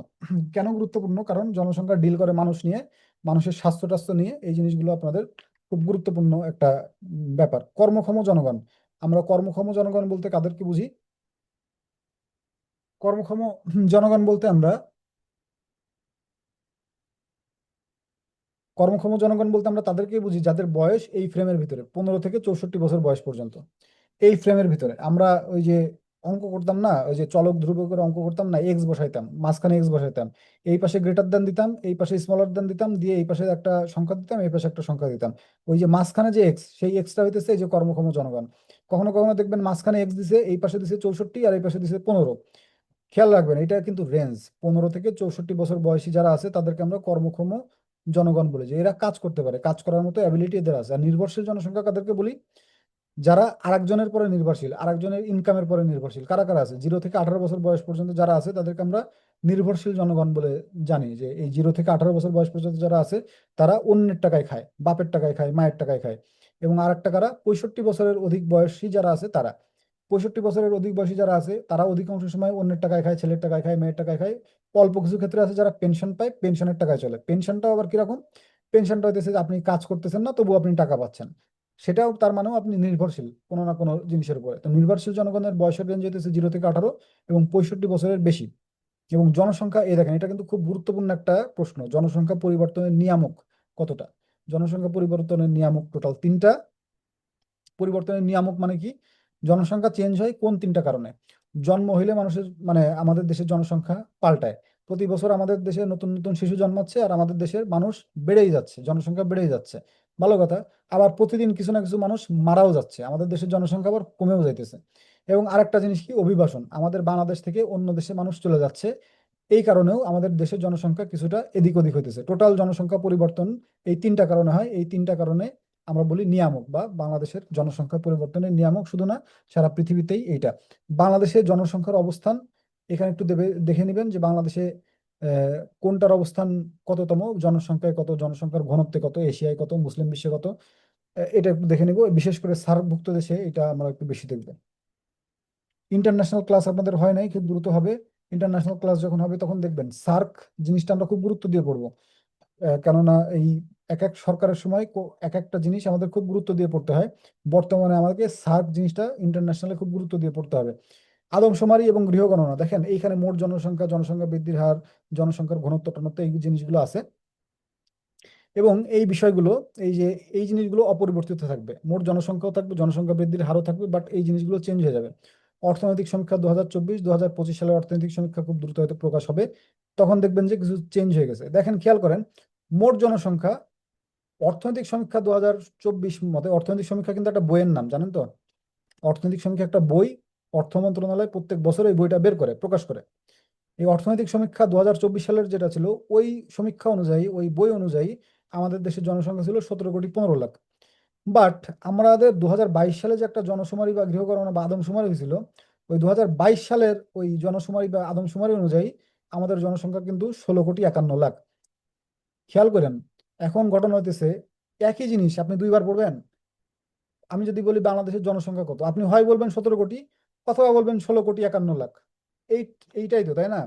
কেন গুরুত্বপূর্ণ? কারণ জনসংখ্যা ডিল করে মানুষ নিয়ে, মানুষের স্বাস্থ্য টাস্থ্য নিয়ে, এই জিনিসগুলো আপনাদের খুব গুরুত্বপূর্ণ একটা ব্যাপার। কর্মক্ষম জনগণ, আমরা কর্মক্ষম জনগণ বলতে কাদেরকে বুঝি? কর্মক্ষম জনগণ বলতে আমরা, কর্মক্ষম জনগণ বলতে আমরা তাদেরকেই বুঝি যাদের বয়স এই ফ্রেমের ভিতরে 15 থেকে 64 বছর বয়স পর্যন্ত। এই ফ্রেমের ভিতরে আমরা ওই যে অঙ্ক করতাম না, ওই যে চলক ধ্রুবক করে অঙ্ক করতাম না, এক্স বসাইতাম, মাঝখানে এক্স বসাইতাম, এই পাশে গ্রেটার দেন দিতাম, এই পাশে স্মলার দেন দিতাম, দিয়ে এই পাশে একটা সংখ্যা দিতাম, এই পাশে একটা সংখ্যা দিতাম। ওই যে মাঝখানে যে এক্স, সেই এক্সটা হইতেছে এই যে কর্মক্ষম জনগণ। কখনো কখনো দেখবেন মাঝখানে এক্স দিছে, এই পাশে দিছে 64 আর এই পাশে দিছে 15। খেয়াল রাখবেন এটা কিন্তু রেঞ্জ, 15 থেকে 64 বছর বয়সী যারা আছে তাদেরকে আমরা কর্মক্ষম জনগণ বলি, যে এরা কাজ করতে পারে, কাজ করার মতো অ্যাবিলিটি এদের আছে। আর নির্ভরশীল জনসংখ্যা কাদেরকে বলি? যারা আরেকজনের পরে নির্ভরশীল, আরেকজনের ইনকামের পরে নির্ভরশীল। কারা কারা আছে? 0 থেকে 18 বছর বয়স পর্যন্ত যারা আছে তাদেরকে আমরা নির্ভরশীল জনগণ বলে জানি, যে এই 0 থেকে 18 বছর বয়স পর্যন্ত যারা আছে তারা অন্যের টাকায় খায়, বাপের টাকায় খায়, মায়ের টাকায় খায়। এবং আরেকটা কারা? 65 বছরের অধিক বয়সী যারা আছে তারা, 65 বছরের অধিক বয়সী যারা আছে তারা অধিকাংশ সময় অন্যের টাকায় খায়, ছেলের টাকায় খায়, মেয়ের টাকায় খায়। অল্প কিছু ক্ষেত্রে আছে যারা পেনশন পায়, পেনশনের টাকায় চলে। পেনশনটাও আবার কিরকম? পেনশনটা হইতেছে যে আপনি কাজ করতেছেন না তবু আপনি টাকা পাচ্ছেন, সেটাও তার মানেও আপনি নির্ভরশীল কোনো না কোনো জিনিসের উপরে। তো নির্ভরশীল জনগণের বয়সের রেঞ্জ হইতেছে 0 থেকে 18 এবং 65 বছরের বেশি। এবং জনসংখ্যা, এই দেখেন এটা কিন্তু খুব গুরুত্বপূর্ণ একটা প্রশ্ন, জনসংখ্যা পরিবর্তনের নিয়ামক কতটা? জনসংখ্যা পরিবর্তনের নিয়ামক টোটাল তিনটা। পরিবর্তনের নিয়ামক মানে কি? জনসংখ্যা চেঞ্জ হয় কোন তিনটা কারণে? জন্ম হইলে মানুষের মানে আমাদের দেশের জনসংখ্যা পাল্টায়, প্রতি বছর আমাদের দেশে নতুন নতুন শিশু জন্মাচ্ছে আর আমাদের দেশের মানুষ বেড়েই যাচ্ছে, জনসংখ্যা বেড়েই যাচ্ছে, ভালো কথা। আবার প্রতিদিন কিছু না কিছু মানুষ মারাও যাচ্ছে, আমাদের দেশের জনসংখ্যা আবার কমেও যাইতেছে। এবং আরেকটা জিনিস কি? অভিবাসন, আমাদের বাংলাদেশ থেকে অন্য দেশে মানুষ চলে যাচ্ছে, এই কারণেও আমাদের দেশের জনসংখ্যা কিছুটা এদিক ওদিক হইতেছে। টোটাল জনসংখ্যা পরিবর্তন এই তিনটা কারণে হয়, এই তিনটা কারণে আমরা বলি নিয়ামক, বা বাংলাদেশের জনসংখ্যা পরিবর্তনের নিয়ামক। শুধু না, সারা পৃথিবীতেই এইটা। বাংলাদেশের জনসংখ্যার অবস্থান এখানে একটু দেখে নেবেন যে বাংলাদেশে কোনটার অবস্থান কততম, জনসংখ্যায় কত, জনসংখ্যার ঘনত্বে কত, এশিয়ায় কত, মুসলিম বিশ্বে কত, এটা একটু দেখে নিব। বিশেষ করে সার্কভুক্ত দেশে এটা আমরা একটু বেশি দেখবো। ইন্টারন্যাশনাল ক্লাস আপনাদের হয় নাই, খুব দ্রুত হবে। ইন্টারন্যাশনাল ক্লাস যখন হবে তখন দেখবেন সার্ক জিনিসটা আমরা খুব গুরুত্ব দিয়ে পড়বো। কেননা এই এক এক সরকারের সময় এক একটা জিনিস আমাদের খুব গুরুত্ব দিয়ে পড়তে হয়। বর্তমানে আমাদেরকে সার্ক জিনিসটা ইন্টারন্যাশনালে খুব গুরুত্ব দিয়ে পড়তে হবে। আদমশুমারি এবং গৃহগণনা, দেখেন এইখানে মোট জনসংখ্যা, জনসংখ্যা বৃদ্ধির হার, জনসংখ্যার ঘনত্ব টনত্ব, এই জিনিসগুলো আছে। এবং এই বিষয়গুলো, এই যে এই জিনিসগুলো অপরিবর্তিত থাকবে, মোট জনসংখ্যাও থাকবে, জনসংখ্যা বৃদ্ধির হারও থাকবে, বাট এই জিনিসগুলো চেঞ্জ হয়ে যাবে। অর্থনৈতিক সমীক্ষা 2024-2025 সালের অর্থনৈতিক সমীক্ষা খুব দ্রুত হয়তো প্রকাশ হবে, তখন দেখবেন যে কিছু চেঞ্জ হয়ে গেছে। দেখেন খেয়াল করেন, মোট জনসংখ্যা, অর্থনৈতিক সমীক্ষা 2024 মতে, অর্থনৈতিক সমীক্ষা কিন্তু একটা বইয়ের নাম, জানেন তো? অর্থনৈতিক সমীক্ষা একটা বই, অর্থ মন্ত্রণালয় প্রত্যেক বছর এই বইটা বের করে, প্রকাশ করে। এই অর্থনৈতিক সমীক্ষা 2024 সালের যেটা ছিল, ওই সমীক্ষা অনুযায়ী, ওই বই অনুযায়ী আমাদের দেশের জনসংখ্যা ছিল 17,15,00,000। বাট আমাদের 2022 সালে যে একটা জনশুমারি বা গৃহগণনা বা আদমশুমারি হয়েছিল, ওই 2022 সালের ওই জনশুমারি বা আদমশুমারি অনুযায়ী আমাদের জনসংখ্যা কিন্তু 16,51,00,000। খেয়াল করেন, এখন ঘটনা হইতেছে একই জিনিস আপনি দুইবার পড়বেন। আমি যদি বলি বাংলাদেশের জনসংখ্যা কত, আপনি হয় বলবেন 17 কোটি, অথবা বলবেন 16,51,00,000। এই এইটাই তো, তাই না?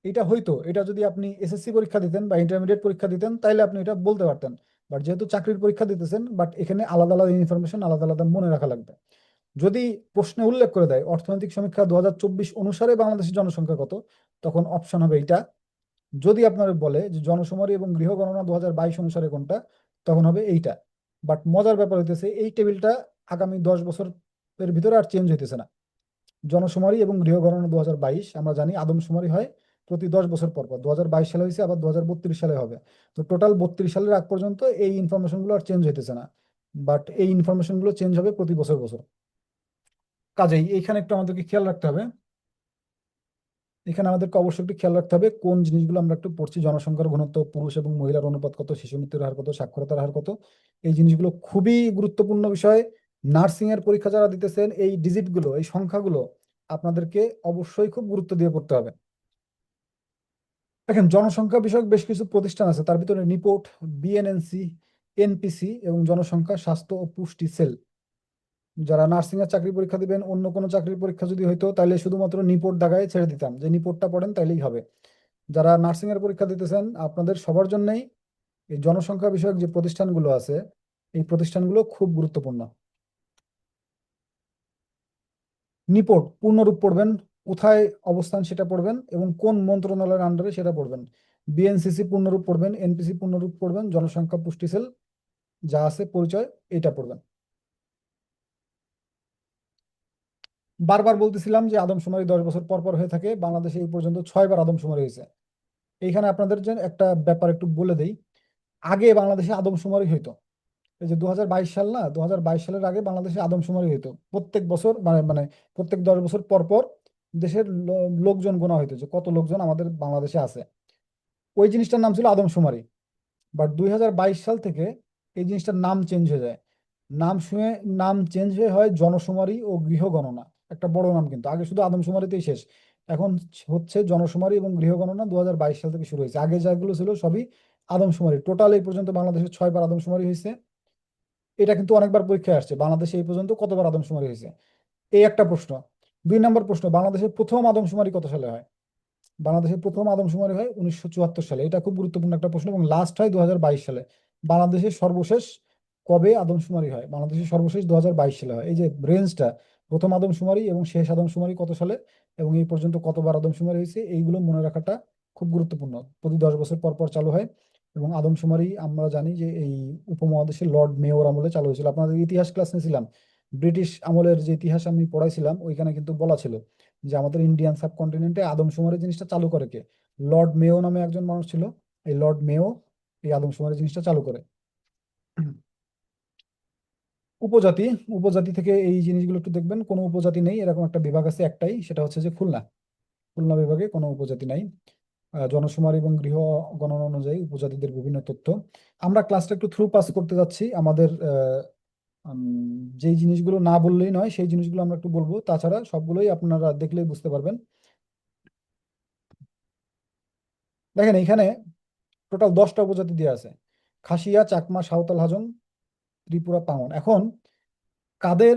এটা হইতো, এটা যদি আপনি এসএসসি পরীক্ষা দিতেন বা ইন্টারমিডিয়েট পরীক্ষা দিতেন তাইলে আপনি এটা বলতে পারতেন। বাট যেহেতু চাকরির পরীক্ষা দিতেছেন, বাট এখানে আলাদা আলাদা ইনফরমেশন আলাদা আলাদা মনে রাখা লাগবে। যদি প্রশ্নে উল্লেখ করে দেয় অর্থনৈতিক সমীক্ষা 2024 অনুসারে বাংলাদেশের জনসংখ্যা কত, তখন অপশন হবে এইটা। যদি আপনার বলে যে জনশুমারি এবং গৃহগণনা 2022 অনুসারে কোনটা, তখন হবে এইটা। বাট মজার ব্যাপার হইতেছে এই টেবিলটা আগামী 10 বছরের ভিতরে আর চেঞ্জ হইতেছে না। জনশুমারি এবং গৃহগণনা 2022, আমরা জানি আদমশুমারি হয় প্রতি 10 বছর পর পর। 2022 সালে হয়েছে, আবার 2032 সালে হবে। তো টোটাল 32 সালের আগ পর্যন্ত এই ইনফরমেশন গুলো আর চেঞ্জ হইতেছে না, বাট এই ইনফরমেশন গুলো চেঞ্জ হবে প্রতি বছর বছর। কাজেই এইখানে একটু আমাদেরকে খেয়াল রাখতে হবে, এখানে আমাদেরকে অবশ্যই একটু খেয়াল রাখতে হবে কোন জিনিসগুলো আমরা একটু পড়ছি। জনসংখ্যার ঘনত্ব, পুরুষ এবং মহিলার অনুপাত কত, শিশু মৃত্যুর হার কত, সাক্ষরতার হার কত, এই জিনিসগুলো খুবই গুরুত্বপূর্ণ বিষয়। নার্সিং এর পরীক্ষা যারা দিতেছেন, এই ডিজিট গুলো, এই সংখ্যাগুলো আপনাদেরকে অবশ্যই খুব গুরুত্ব দিয়ে পড়তে হবে। দেখেন, জনসংখ্যা বিষয়ক বেশ কিছু প্রতিষ্ঠান আছে, তার ভিতরে নিপোর্ট, বিএনএনসি, এনপিসি এবং জনসংখ্যা স্বাস্থ্য ও পুষ্টি সেল। যারা নার্সিং এর চাকরি পরীক্ষা দিবেন, অন্য কোনো চাকরির পরীক্ষা যদি হইতো তাহলে শুধুমাত্র নিপোর্ট দাগায় ছেড়ে দিতাম যে নিপোর্টটা পড়েন তাইলেই হবে। যারা নার্সিং এর পরীক্ষা দিতেছেন, আপনাদের সবার জন্যই এই জনসংখ্যা বিষয়ক যে প্রতিষ্ঠানগুলো আছে, এই প্রতিষ্ঠানগুলো খুব গুরুত্বপূর্ণ। নিপোর্ট পূর্ণরূপ পড়বেন, কোথায় অবস্থান সেটা পড়বেন এবং কোন মন্ত্রণালয়ের আন্ডারে সেটা পড়বেন। বিএনসিসি পূর্ণরূপ পড়বেন, এনপিসি পূর্ণরূপ পড়বেন, জনসংখ্যা পুষ্টি সেল যা আছে পরিচয়, এটা পড়বেন। বারবার বলতেছিলাম যে আদমশুমারি 10 বছর পর পর হয়ে থাকে, বাংলাদেশে এই পর্যন্ত 6বার আদমশুমারি হয়েছে। এইখানে আপনাদের জন্য একটা ব্যাপার একটু বলে দেই। আগে বাংলাদেশে আদমশুমারি হইতো, এই যে 2022 সাল না, 2022 সালের আগে বাংলাদেশে আদমশুমারি হইতো প্রত্যেক বছর, মানে মানে প্রত্যেক 10 বছর পর পর দেশের লোকজন গোনা হইতো যে কত লোকজন আমাদের বাংলাদেশে আছে। ওই জিনিসটার নাম ছিল আদমশুমারি। বাট 2022 সাল থেকে এই জিনিসটার নাম চেঞ্জ হয়ে যায়। নাম শুনে নাম চেঞ্জ হয়ে হয় জনশুমারি ও গৃহগণনা। একটা বড় নাম, কিন্তু আগে শুধু আদমশুমারিতেই শেষ, এখন হচ্ছে জনশুমারি এবং গৃহগণনা। 2022 সাল থেকে শুরু হয়েছে, আগে যেগুলো ছিল সবই আদমশুমারি। টোটাল এই পর্যন্ত বাংলাদেশে 6বার আদমশুমারি হয়েছে। এটা কিন্তু অনেকবার পরীক্ষায় আসছে, বাংলাদেশে এই পর্যন্ত কতবার আদমশুমারি হয়েছে, এই একটা প্রশ্ন। 2 নম্বর প্রশ্ন, বাংলাদেশের প্রথম আদমশুমারি কত সালে হয়? বাংলাদেশের প্রথম আদমশুমারি হয় 1974 সালে। এটা খুব গুরুত্বপূর্ণ একটা প্রশ্ন। এবং লাস্ট হয় 2022 সালে। বাংলাদেশের সর্বশেষ কবে আদমশুমারি হয়? বাংলাদেশের সর্বশেষ 2022 সালে হয়। এই যে রেঞ্জটা, প্রথম আদমশুমারি এবং শেষ আদমশুমারি কত সালে এবং এই পর্যন্ত কতবার আদমশুমারি হয়েছে, এইগুলো মনে রাখাটা খুব গুরুত্বপূর্ণ। প্রতি 10 বছর পর পর চালু হয়। এবং আদমশুমারি আমরা জানি যে এই উপমহাদেশের লর্ড মেয়র আমলে চালু হয়েছিল। আপনাদের ইতিহাস ক্লাস নিয়েছিলাম, ব্রিটিশ আমলের যে ইতিহাস আমি পড়াইছিলাম, ওইখানে কিন্তু বলা ছিল যে আমাদের ইন্ডিয়ান সাবকন্টিনেন্টে আদমশুমারি জিনিসটা চালু করে কে? লর্ড মেও নামে একজন মানুষ ছিল। এই লর্ড মেও এই আদমশুমারি জিনিসটা চালু করে। উপজাতি, উপজাতি থেকে এই জিনিসগুলো একটু দেখবেন। কোনো উপজাতি নেই, এরকম একটা বিভাগ আছে একটাই, সেটা হচ্ছে যে খুলনা। খুলনা বিভাগে কোনো উপজাতি নাই। জনশুমারি এবং গৃহ গণনা অনুযায়ী উপজাতিদের বিভিন্ন তথ্য। আমরা ক্লাসটা একটু থ্রু পাস করতে যাচ্ছি। আমাদের যেই জিনিসগুলো না বললেই নয় সেই জিনিসগুলো আমরা একটু বলবো, তাছাড়া সবগুলোই আপনারা দেখলেই বুঝতে পারবেন। দেখেন এইখানে টোটাল 10টা উপজাতি দেওয়া আছে: খাসিয়া, চাকমা, সাঁওতাল, হাজং, ত্রিপুরা, পাঙ্গন। এখন কাদের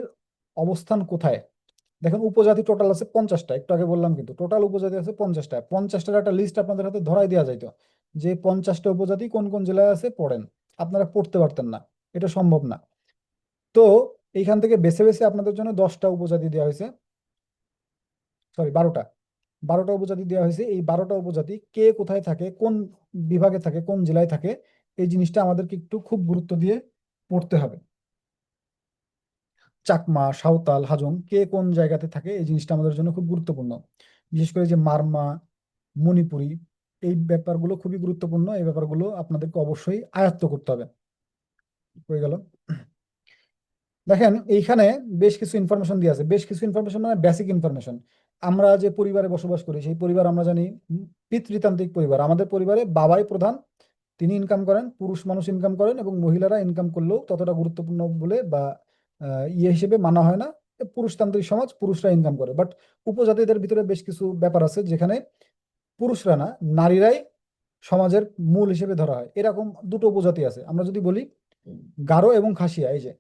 অবস্থান কোথায়? দেখেন, উপজাতি টোটাল আছে 50টা, একটু আগে বললাম, কিন্তু টোটাল উপজাতি আছে 50টা। 50টার একটা লিস্ট আপনাদের হাতে ধরাই দেওয়া যাইতো যে 50টা উপজাতি কোন কোন জেলায় আছে, পড়েন। আপনারা পড়তে পারতেন না, এটা সম্ভব না। তো এইখান থেকে বেছে বেছে আপনাদের জন্য 10টা উপজাতি দেওয়া হয়েছে, সরি 12টা। 12টা উপজাতি দেওয়া হয়েছে। এই 12টা উপজাতি কে কোথায় থাকে, কোন বিভাগে থাকে, কোন জেলায় থাকে, এই জিনিসটা আমাদেরকে একটু খুব গুরুত্ব দিয়ে পড়তে হবে। চাকমা, সাঁওতাল, হাজং কে কোন জায়গাতে থাকে, এই জিনিসটা আমাদের জন্য খুব গুরুত্বপূর্ণ। বিশেষ করে যে মারমা, মণিপুরি, এই ব্যাপারগুলো খুবই গুরুত্বপূর্ণ। এই ব্যাপারগুলো আপনাদেরকে অবশ্যই আয়ত্ত করতে হবে। হয়ে গেল। দেখেন এইখানে বেশ কিছু ইনফরমেশন দিয়ে আছে, বেশ কিছু ইনফরমেশন মানে বেসিক ইনফরমেশন। আমরা যে পরিবারে বসবাস করি সেই পরিবার আমরা জানি পিতৃতান্ত্রিক পরিবার। আমাদের পরিবারে বাবাই প্রধান, তিনি ইনকাম করেন, পুরুষ মানুষ ইনকাম করেন, এবং মহিলারা ইনকাম করলেও ততটা গুরুত্বপূর্ণ বলে বা ইয়ে হিসেবে মানা হয় না। পুরুষতান্ত্রিক সমাজ, পুরুষরা ইনকাম করে। বাট উপজাতিদের ভিতরে বেশ কিছু ব্যাপার আছে যেখানে পুরুষরা না, নারীরাই সমাজের মূল হিসেবে ধরা হয়। এরকম দুটো উপজাতি আছে, আমরা যদি বলি গারো এবং খাসিয়া। এই যে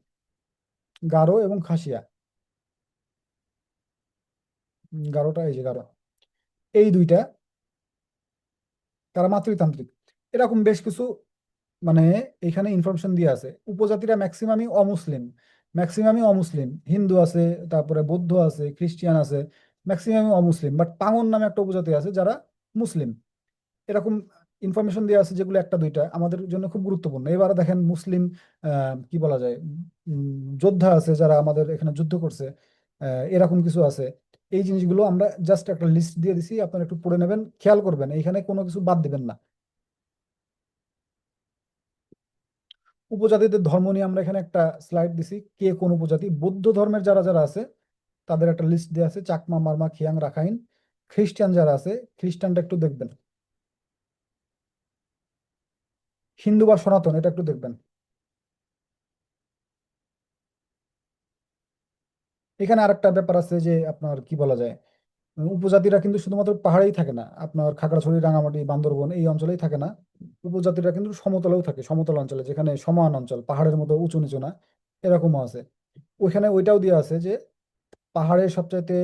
গারো এবং খাসিয়া, গারোটা, এই যে গারো, এই দুইটা তারা মাতৃতান্ত্রিক। এরকম বেশ কিছু মানে এখানে ইনফরমেশন দিয়ে আছে। উপজাতিরা ম্যাক্সিমামই অমুসলিম, ম্যাক্সিমামই অমুসলিম। হিন্দু আছে, তারপরে বৌদ্ধ আছে, খ্রিস্টিয়ান আছে, ম্যাক্সিমামই অমুসলিম। বাট পাঙ্গন নামে একটা উপজাতি আছে যারা মুসলিম। এরকম ইনফরমেশন দেওয়া আছে, যেগুলো একটা দুইটা আমাদের জন্য খুব গুরুত্বপূর্ণ। এবারে দেখেন মুসলিম কি বলা যায়, যোদ্ধা আছে যারা আমাদের এখানে যুদ্ধ করছে, এরকম কিছু আছে। এই জিনিসগুলো আমরা জাস্ট একটা লিস্ট দিয়ে দিছি, আপনারা একটু পড়ে নেবেন, খেয়াল করবেন এখানে কোনো কিছু বাদ দিবেন না। উপজাতিদের ধর্ম নিয়ে আমরা এখানে একটা স্লাইড দিছি, কে কোন উপজাতি। বৌদ্ধ ধর্মের যারা যারা আছে তাদের একটা লিস্ট দেওয়া আছে, চাকমা, মারমা, খিয়াং, রাখাইন। খ্রিস্টান যারা আছে, খ্রিস্টানটা একটু দেখবেন। হিন্দু বা সনাতন, এটা একটু দেখবেন। এখানে আরেকটা ব্যাপার আছে যে আপনার কি বলা যায়, উপজাতিরা কিন্তু শুধুমাত্র পাহাড়েই থাকে না, আপনার খাগড়াছড়ি, রাঙামাটি, বান্দরবন এই অঞ্চলেই থাকে না। উপজাতিরা কিন্তু সমতলেও থাকে, সমতল অঞ্চলে, যেখানে সমান অঞ্চল, পাহাড়ের মতো উঁচু নিচু না, এরকমও আছে। ওইখানে ওইটাও দেওয়া আছে যে পাহাড়ে সবচাইতে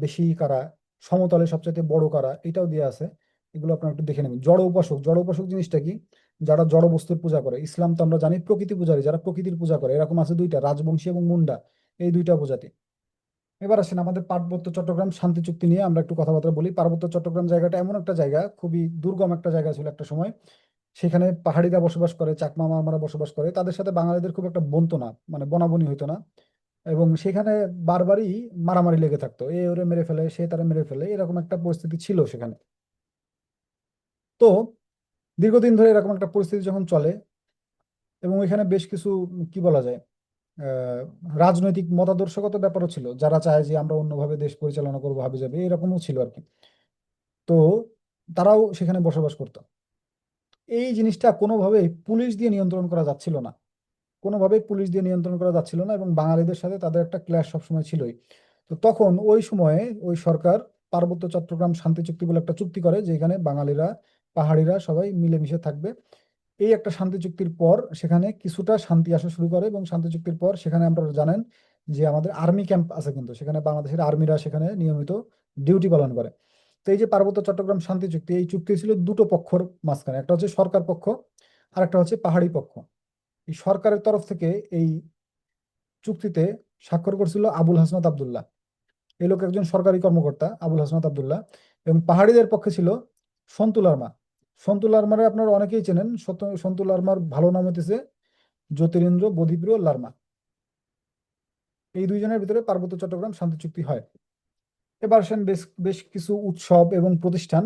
বেশি কারা, সমতলে সবচাইতে বড় কারা, এটাও দেওয়া আছে। এগুলো আপনারা একটু দেখে নেবেন। জড় উপাসক, জড় উপাসক জিনিসটা কি? যারা জড় বস্তুর পূজা করে। ইসলাম তো আমরা জানি প্রকৃতি পূজারী, যারা প্রকৃতির পূজা করে, এরকম আছে দুইটা, রাজবংশী এবং মুন্ডা, এই দুইটা প্রজাতি। এবার আসেন আমাদের পার্বত্য চট্টগ্রাম শান্তি চুক্তি নিয়ে আমরা একটু কথাবার্তা বলি। পার্বত্য চট্টগ্রাম জায়গাটা এমন একটা জায়গা, খুবই দুর্গম একটা জায়গা ছিল একটা সময়। সেখানে পাহাড়িরা বসবাস করে, চাকমা মারমারা বসবাস করে, তাদের সাথে বাঙালিদের খুব একটা বনতো না, মানে বনাবনি হইতো না। এবং সেখানে বারবারই মারামারি লেগে থাকতো, এ ওরে মেরে ফেলে, সে তারা মেরে ফেলে, এরকম একটা পরিস্থিতি ছিল সেখানে। তো দীর্ঘদিন ধরে এরকম একটা পরিস্থিতি যখন চলে, এবং এখানে বেশ কিছু কি বলা যায়, আহ রাজনৈতিক মতাদর্শগত ব্যাপারও ছিল, যারা চায় যে আমরা অন্যভাবে দেশ পরিচালনা করবো, হাবি যাবে, এরকমও ছিল আর কি। তো তারাও সেখানে বসবাস করতো। এই জিনিসটা কোনোভাবেই পুলিশ দিয়ে নিয়ন্ত্রণ করা যাচ্ছিল না, কোনোভাবেই পুলিশ দিয়ে নিয়ন্ত্রণ করা যাচ্ছিল না, এবং বাঙালিদের সাথে তাদের একটা ক্ল্যাশ সবসময় ছিলই। তো তখন ওই সময়ে ওই সরকার পার্বত্য চট্টগ্রাম শান্তি চুক্তি বলে একটা চুক্তি করে, যেখানে বাঙালিরা, পাহাড়িরা সবাই মিলেমিশে থাকবে। এই একটা শান্তি চুক্তির পর সেখানে কিছুটা শান্তি আসা শুরু করে, এবং শান্তি চুক্তির পর সেখানে আপনারা জানেন যে আমাদের আর্মি ক্যাম্প আছে, কিন্তু সেখানে বাংলাদেশের আর্মিরা সেখানে নিয়মিত ডিউটি পালন করে। তো এই যে পার্বত্য চট্টগ্রাম শান্তি চুক্তি, এই চুক্তি ছিল দুটো পক্ষর মাঝখানে, একটা হচ্ছে সরকার পক্ষ, আর একটা হচ্ছে পাহাড়ি পক্ষ। এই সরকারের তরফ থেকে এই চুক্তিতে স্বাক্ষর করছিল আবুল হাসনাত আবদুল্লাহ। এই লোক একজন সরকারি কর্মকর্তা, আবুল হাসনাত আবদুল্লাহ। এবং পাহাড়িদের পক্ষে ছিল সন্তু লারমা। সন্তু লারমারে আপনারা অনেকেই চেনেন, সন্তু লারমার ভালো নাম হতেছে জ্যোতিরিন্দ্র বদিপ্রিয় লারমা। এই দুইজনের ভিতরে পার্বত্য চট্টগ্রাম শান্তি চুক্তি হয়। এবার আসেন বেশ বেশ কিছু উৎসব এবং প্রতিষ্ঠান।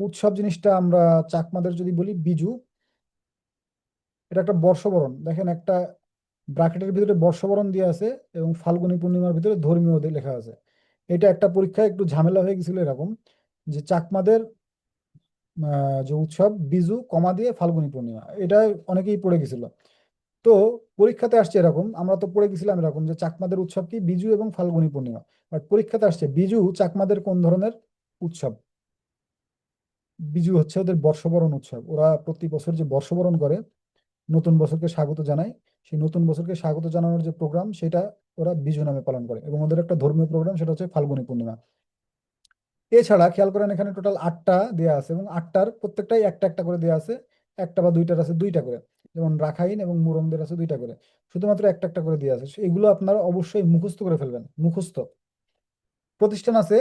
উৎসব জিনিসটা আমরা চাকমাদের যদি বলি, বিজু, এটা একটা বর্ষবরণ, দেখেন একটা ব্র্যাকেটের ভিতরে বর্ষবরণ দিয়ে আছে, এবং ফাল্গুনী পূর্ণিমার ভিতরে ধর্মীয় দিয়ে লেখা আছে। এটা একটা পরীক্ষায় একটু ঝামেলা হয়ে গেছিল এরকম, যে চাকমাদের যে উৎসব বিজু কমা দিয়ে ফাল্গুনী পূর্ণিমা, এটা অনেকেই পড়ে গেছিল। তো পরীক্ষাতে আসছে এরকম, আমরা তো পড়ে গেছিলাম এরকম যে চাকমাদের উৎসব কি বিজু এবং ফাল্গুনী পূর্ণিমা। বাট পরীক্ষাতে আসছে বিজু চাকমাদের কোন ধরনের উৎসব। বিজু হচ্ছে ওদের বর্ষবরণ উৎসব, ওরা প্রতি বছর যে বর্ষবরণ করে, নতুন বছরকে স্বাগত জানায়, সেই নতুন বছরকে স্বাগত জানানোর যে প্রোগ্রাম, সেটা ওরা বিজু নামে পালন করে, এবং ওদের একটা ধর্মীয় প্রোগ্রাম, সেটা হচ্ছে ফাল্গুনী পূর্ণিমা। এছাড়া খেয়াল করেন এখানে টোটাল 8টা দেয়া আছে, এবং 8টার প্রত্যেকটাই একটা একটা করে দেয়া আছে। একটা বা দুইটার আছে দুইটা করে, যেমন রাখাইন এবং মুরংদের আছে দুইটা করে। শুধুমাত্র একটা একটা করে দেওয়া আছে, এগুলো আপনারা অবশ্যই মুখস্থ করে ফেলবেন, মুখস্থ। প্রতিষ্ঠান আছে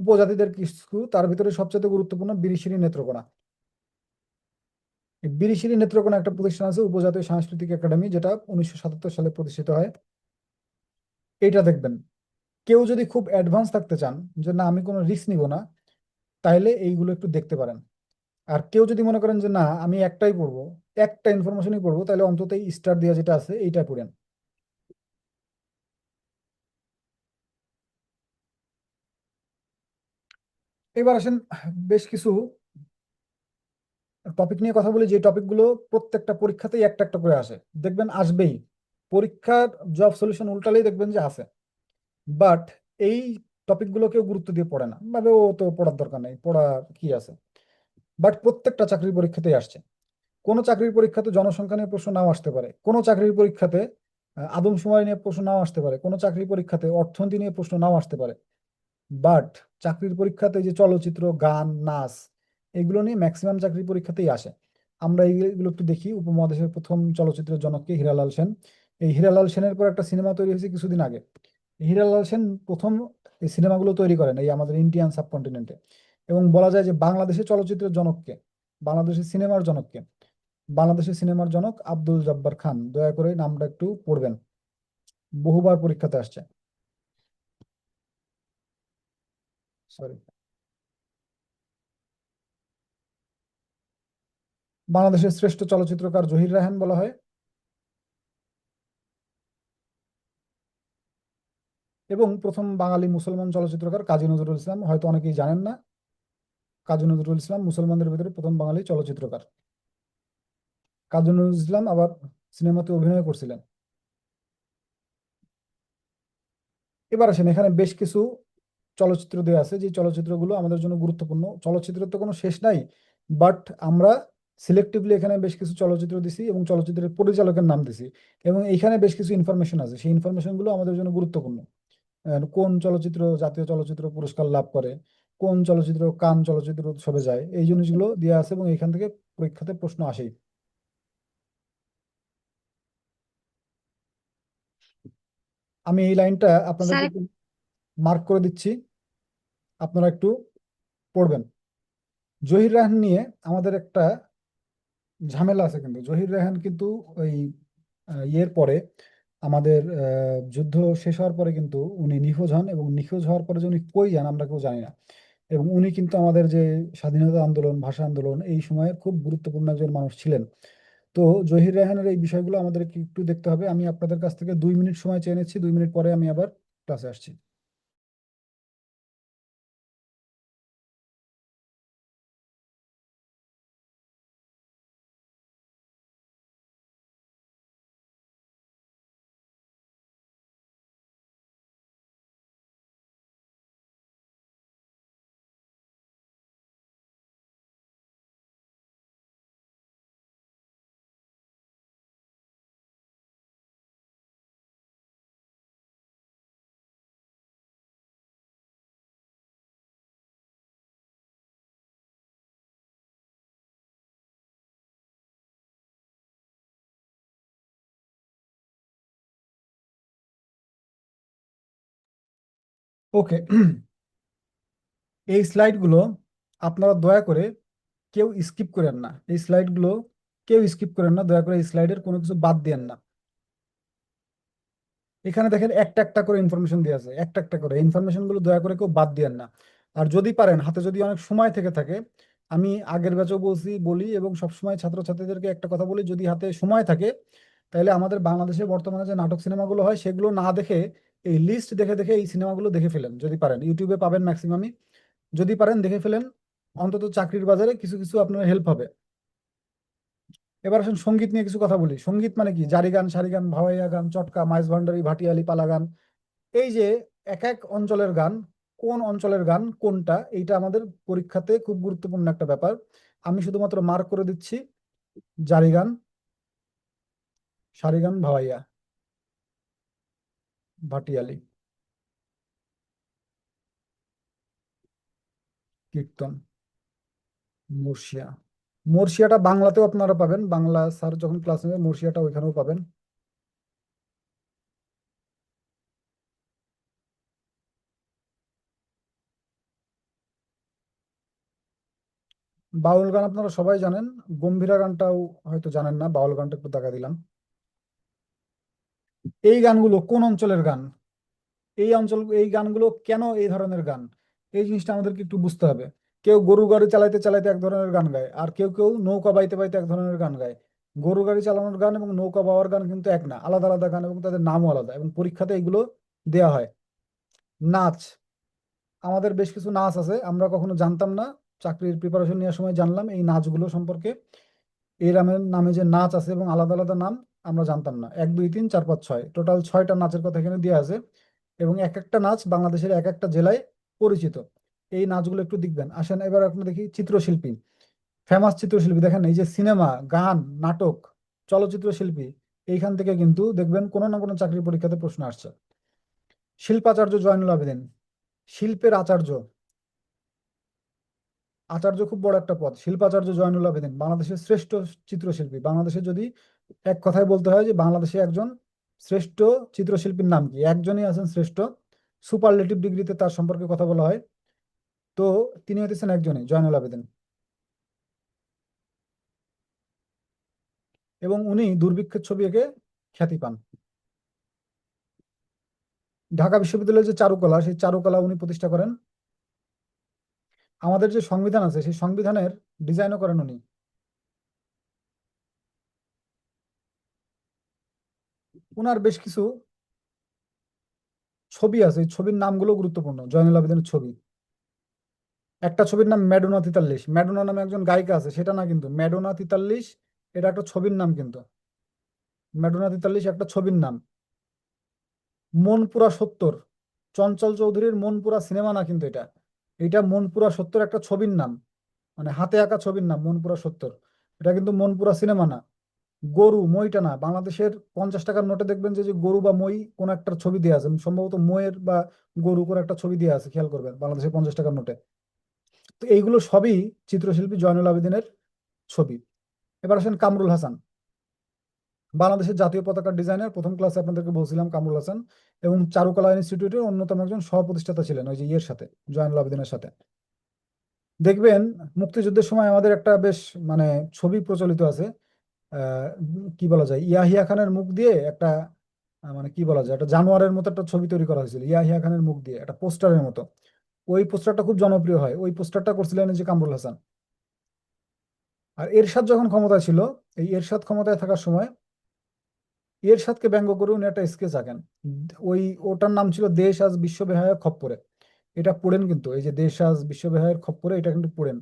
উপজাতিদের কিছু, তার ভিতরে সবচেয়ে গুরুত্বপূর্ণ বিরিশিরি নেত্রকোনা। এই বিরিশিরি নেত্রকোনা একটা প্রতিষ্ঠান আছে, উপজাতীয় সাংস্কৃতিক একাডেমি, যেটা 1977 সালে প্রতিষ্ঠিত হয়। এটা দেখবেন। কেউ যদি খুব অ্যাডভান্স থাকতে চান, যে না আমি কোনো রিস্ক নিব না, তাইলে এইগুলো একটু দেখতে পারেন। আর কেউ যদি মনে করেন যে না আমি একটাই পড়বো, একটা ইনফরমেশনই পড়বো, তাহলে অন্তত এই স্টার দেওয়া যেটা আছে এইটা পড়েন। এবার আসেন বেশ কিছু টপিক নিয়ে কথা বলি, যে টপিকগুলো প্রত্যেকটা পরীক্ষাতেই একটা একটা করে আসে, দেখবেন আসবেই। পরীক্ষার জব সলিউশন উল্টালেই দেখবেন যে আছে। বাট এই টপিকগুলো কেউ গুরুত্ব দিয়ে পড়ে না, ভাবে ও তো পড়ার দরকার নেই, পড়ার কি আছে। বাট প্রত্যেকটা চাকরির পরীক্ষাতেই আসছে। কোনো চাকরির পরীক্ষাতে জনসংখ্যা নিয়ে প্রশ্ন নাও আসতে পারে, কোনো চাকরির পরীক্ষাতে আদমশুমারি নিয়ে প্রশ্ন নাও আসতে পারে, কোনো চাকরির পরীক্ষাতে অর্থনীতি নিয়ে প্রশ্ন নাও আসতে পারে। বাট চাকরির পরীক্ষাতে যে চলচ্চিত্র, গান, নাচ, এগুলো নিয়ে ম্যাক্সিমাম চাকরির পরীক্ষাতেই আসে। আমরা এইগুলো একটু দেখি। উপমহাদেশের প্রথম চলচ্চিত্রের জনককে হীরালাল সেন। এই হীরালাল সেনের পর একটা সিনেমা তৈরি হয়েছে কিছুদিন আগে। হীরালাল সেন প্রথম এই সিনেমাগুলো তৈরি করেন এই আমাদের ইন্ডিয়ান সাবকন্টিনেন্টে। এবং বলা যায় যে বাংলাদেশের চলচ্চিত্রের জনককে, বাংলাদেশের সিনেমার জনককে, বাংলাদেশের সিনেমার জনক আব্দুল জব্বার খান। দয়া করে নামটা একটু পড়বেন, বহুবার পরীক্ষাতে আসছে। সরি, বাংলাদেশের শ্রেষ্ঠ চলচ্চিত্রকার জহির রায়হান বলা হয়। এবং প্রথম বাঙালি মুসলমান চলচ্চিত্রকার কাজী নজরুল ইসলাম, হয়তো অনেকেই জানেন না, কাজী নজরুল ইসলাম মুসলমানদের ভিতরে প্রথম বাঙালি চলচ্চিত্রকার। কাজী নজরুল ইসলাম আবার সিনেমাতে অভিনয় করছিলেন। এবার আসেন, এখানে বেশ কিছু চলচ্চিত্র দেওয়া আছে যে চলচ্চিত্রগুলো আমাদের জন্য গুরুত্বপূর্ণ। চলচ্চিত্রের তো কোনো শেষ নাই, বাট আমরা সিলেক্টিভলি এখানে বেশ কিছু চলচ্চিত্র দিছি এবং চলচ্চিত্রের পরিচালকের নাম দিছি, এবং এখানে বেশ কিছু ইনফরমেশন আছে, সেই ইনফরমেশনগুলো আমাদের জন্য গুরুত্বপূর্ণ। কোন চলচ্চিত্র জাতীয় চলচ্চিত্র পুরস্কার লাভ করে, কোন চলচ্চিত্র কান চলচ্চিত্র উৎসবে যায়, এই জিনিসগুলো দেওয়া আছে এবং এখান থেকে পরীক্ষাতে প্রশ্ন আসেই। আমি এই লাইনটা আপনাদেরকে স্যার মার্ক করে দিচ্ছি, আপনারা একটু পড়বেন। জহির রায়হান নিয়ে আমাদের একটা ঝামেলা আছে, কিন্তু জহির রায়হান কিন্তু ওই ইয়ের পরে, আমাদের যুদ্ধ শেষ হওয়ার পরে কিন্তু উনি নিখোঁজ হন, এবং নিখোঁজ হওয়ার পরে যে উনি কই যান আমরা কেউ জানি না। এবং উনি কিন্তু আমাদের যে স্বাধীনতা আন্দোলন, ভাষা আন্দোলন, এই সময়ে খুব গুরুত্বপূর্ণ একজন মানুষ ছিলেন। তো জহির রায়হানের এই বিষয়গুলো আমাদের একটু দেখতে হবে। আমি আপনাদের কাছ থেকে 2 মিনিট সময় চেয়ে নিচ্ছি, 2 মিনিট পরে আমি আবার ক্লাসে আসছি। ওকে। এই স্লাইডগুলো আপনারা দয়া করে কেউ স্কিপ করেন না, এই স্লাইডগুলো কেউ স্কিপ করেন না, দয়া করে এই স্লাইডের কোনো কিছু বাদ দিয়েন না। এখানে দেখেন একটা একটা করে ইনফরমেশন দেওয়া আছে, একটা একটা করে ইনফরমেশন গুলো দয়া করে কেউ বাদ দিয়েন না। আর যদি পারেন, হাতে যদি অনেক সময় থেকে থাকে, আমি আগের ব্যাচেও বলি এবং সবসময় ছাত্রছাত্রীদেরকে একটা কথা বলি, যদি হাতে সময় থাকে তাহলে আমাদের বাংলাদেশে বর্তমানে যে নাটক সিনেমাগুলো হয় সেগুলো না দেখে এই লিস্ট দেখে দেখে এই সিনেমাগুলো দেখে ফেলেন, যদি পারেন। ইউটিউবে পাবেন ম্যাক্সিমামই, যদি পারেন দেখে ফেলেন, অন্তত চাকরির বাজারে কিছু কিছু আপনার হেল্প হবে। এবার আসুন সঙ্গীত নিয়ে কিছু কথা বলি। সঙ্গীত মানে কি? জারি গান, সারি গান, ভাওয়াইয়া গান, চটকা, মাইজ ভান্ডারি, ভাটিয়ালি, পালা গান, এই যে এক এক অঞ্চলের গান, কোন অঞ্চলের গান কোনটা, এইটা আমাদের পরীক্ষাতে খুব গুরুত্বপূর্ণ একটা ব্যাপার। আমি শুধুমাত্র মার্ক করে দিচ্ছি: জারি গান, সারি গান, ভাওয়াইয়া, ভাটিয়ালি, কীর্তন, মুর্শিয়া। মুর্শিয়াটা বাংলাতেও আপনারা পাবেন, বাংলা স্যার যখন ক্লাস নেবে মুর্শিয়াটা ওইখানেও পাবেন। বাউল গান আপনারা সবাই জানেন, গম্ভীরা গানটাও হয়তো জানেন না, বাউল গানটা একটু দেখা দিলাম। এই গানগুলো কোন অঞ্চলের গান, এই গানগুলো কেন এই ধরনের গান, এই জিনিসটা আমাদেরকে একটু বুঝতে হবে। কেউ গরু গাড়ি চালাইতে চালাইতে এক ধরনের গান গায়, আর কেউ কেউ নৌকা বাইতে বাইতে এক ধরনের গান গায়। গরু গাড়ি চালানোর গান এবং নৌকা বাওয়ার গান কিন্তু এক না, আলাদা আলাদা গান, এবং তাদের নামও আলাদা, এবং পরীক্ষাতে এগুলো দেয়া হয়। নাচ, আমাদের বেশ কিছু নাচ আছে আমরা কখনো জানতাম না, চাকরির প্রিপারেশন নেওয়ার সময় জানলাম এই নাচগুলো সম্পর্কে। এই নামের নামে যে নাচ আছে এবং আলাদা আলাদা নাম, আমরা জানতাম না। 1 2 3 4 5 6 টোটাল 6টা নাচের কথা এখানে দেওয়া আছে, এবং এক একটা নাচ বাংলাদেশের এক একটা জেলায় পরিচিত। এই নাচগুলো একটু দেখবেন। আসেন এবার আপনি দেখি চিত্রশিল্পী, ফেমাস চিত্রশিল্পী দেখেন, এই যে সিনেমা, গান, নাটক, চলচ্চিত্র শিল্পী, এইখান থেকে কিন্তু দেখবেন কোনো না কোনো চাকরির পরীক্ষাতে প্রশ্ন আসছে। শিল্পাচার্য জয়নুল আবেদিন, শিল্পের আচার্য, আচার্য খুব বড় একটা পদ। শিল্পাচার্য জয়নুল আবেদিন বাংলাদেশের শ্রেষ্ঠ চিত্রশিল্পী। বাংলাদেশে যদি এক কথায় বলতে হয় যে বাংলাদেশে একজন শ্রেষ্ঠ চিত্রশিল্পীর নাম কি, একজনই আছেন শ্রেষ্ঠ, সুপারলেটিভ ডিগ্রিতে তার সম্পর্কে কথা বলা হয়। তো তিনি হইতেছেন একজনই, জয়নুল আবেদিন। এবং উনি দুর্ভিক্ষের ছবি এঁকে খ্যাতি পান। ঢাকা বিশ্ববিদ্যালয়ের যে চারুকলা, সেই চারুকলা উনি প্রতিষ্ঠা করেন। আমাদের যে সংবিধান আছে সেই সংবিধানের ডিজাইনও করেন উনি। উনার বেশ কিছু ছবি আছে, এই ছবির নামগুলো গুরুত্বপূর্ণ, জয়নুল আবেদিনের ছবি। একটা ছবির নাম ম্যাডোনা 43, ম্যাডোনা নামে একজন গায়িকা আছে সেটা না কিন্তু, ম্যাডোনা 43 এটা একটা ছবির নাম কিন্তু। ম্যাডোনা 43 একটা ছবির নাম। মনপুরা 70, চঞ্চল চৌধুরীর মনপুরা সিনেমা না কিন্তু এটা, এটা মনপুরা 70 একটা ছবির নাম, মানে হাতে আঁকা ছবির নাম মনপুরা 70। এটা কিন্তু মনপুরা সিনেমা না। গরু মইটা না, বাংলাদেশের 50 টাকার নোটে দেখবেন যে যে গরু বা মই কোন একটা ছবি দেওয়া আছে, সম্ভবত ময়ের বা গরু করে একটা ছবি দেওয়া আছে, খেয়াল করবেন বাংলাদেশের 50 টাকার নোটে। তো এইগুলো সবই চিত্রশিল্পী জয়নুল আবেদিনের ছবি। এবার আসেন কামরুল হাসান, বাংলাদেশের জাতীয় পতাকার ডিজাইনের প্রথম ক্লাসে আপনাদেরকে বলছিলাম কামরুল হাসান, এবং চারুকলা ইনস্টিটিউটের অন্যতম একজন সহপ্রতিষ্ঠাতা ছিলেন ওই যে ইয়ের সাথে, জয়নুল আবেদিনের সাথে। দেখবেন মুক্তিযুদ্ধের সময় আমাদের একটা বেশ মানে ছবি প্রচলিত আছে, কি বলা যায়, ইয়াহিয়া খানের মুখ দিয়ে একটা মানে কি বলা যায়, একটা জানোয়ারের মতো একটা ছবি তৈরি করা হয়েছিল ইয়াহিয়া খানের মুখ দিয়ে, একটা পোস্টারের মতো। ওই পোস্টারটা খুব জনপ্রিয় হয়, ওই পোস্টারটা করছিলেন এই যে কামরুল হাসান। আর এরশাদ যখন ক্ষমতায় ছিল, এই এরশাদ ক্ষমতায় থাকার সময় এরশাদকে ব্যঙ্গ করে উনি একটা স্কেচ আঁকেন। ওই ওটার নাম ছিল দেশ আজ বিশ্ববিহায়ের খপ্পরে। এটা পড়েন কিন্তু, এই যে দেশ আজ বিশ্ববিহায়ের খপ্পরে, এটা কিন্তু পড়েন।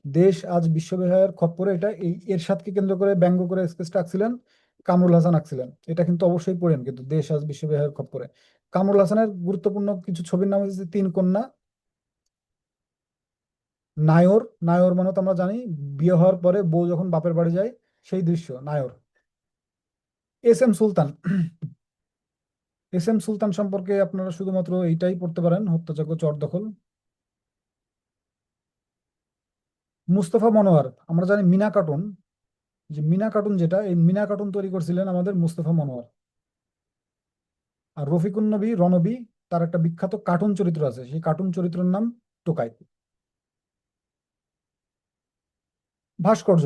দেশ আজ বিশ্ববিহায়ের খপ্পরে, এটা এই এরশাদকে কেন্দ্র করে ব্যঙ্গ করে স্কেচটা আঁকছিলেন কামরুল হাসান আঁকছিলেন। এটা কিন্তু অবশ্যই পড়েন কিন্তু, দেশ আজ বিশ্ববিহায়ের খপ্পরে। কামরুল হাসানের গুরুত্বপূর্ণ কিছু ছবির নাম হচ্ছে তিন কন্যা, নায়র। নায়র মানে তো আমরা জানি বিয়ে হওয়ার পরে বউ যখন বাপের বাড়ি যায় সেই দৃশ্য, নায়র। এস এম সুলতান, এস এম সুলতান সম্পর্কে আপনারা শুধুমাত্র এইটাই পড়তে পারেন, হত্যাযজ্ঞ চর দখল। মুস্তফা মনোয়ার, আমরা জানি মিনা কার্টুন, যে মিনা কার্টুন যেটা, এই মিনা কার্টুন তৈরি করছিলেন আমাদের মুস্তফা মনোয়ার। আর রফিকুন নবী রণবী, তার একটা বিখ্যাত কার্টুন চরিত্র আছে, সেই কার্টুন চরিত্রের নাম টোকাই। ভাস্কর্য,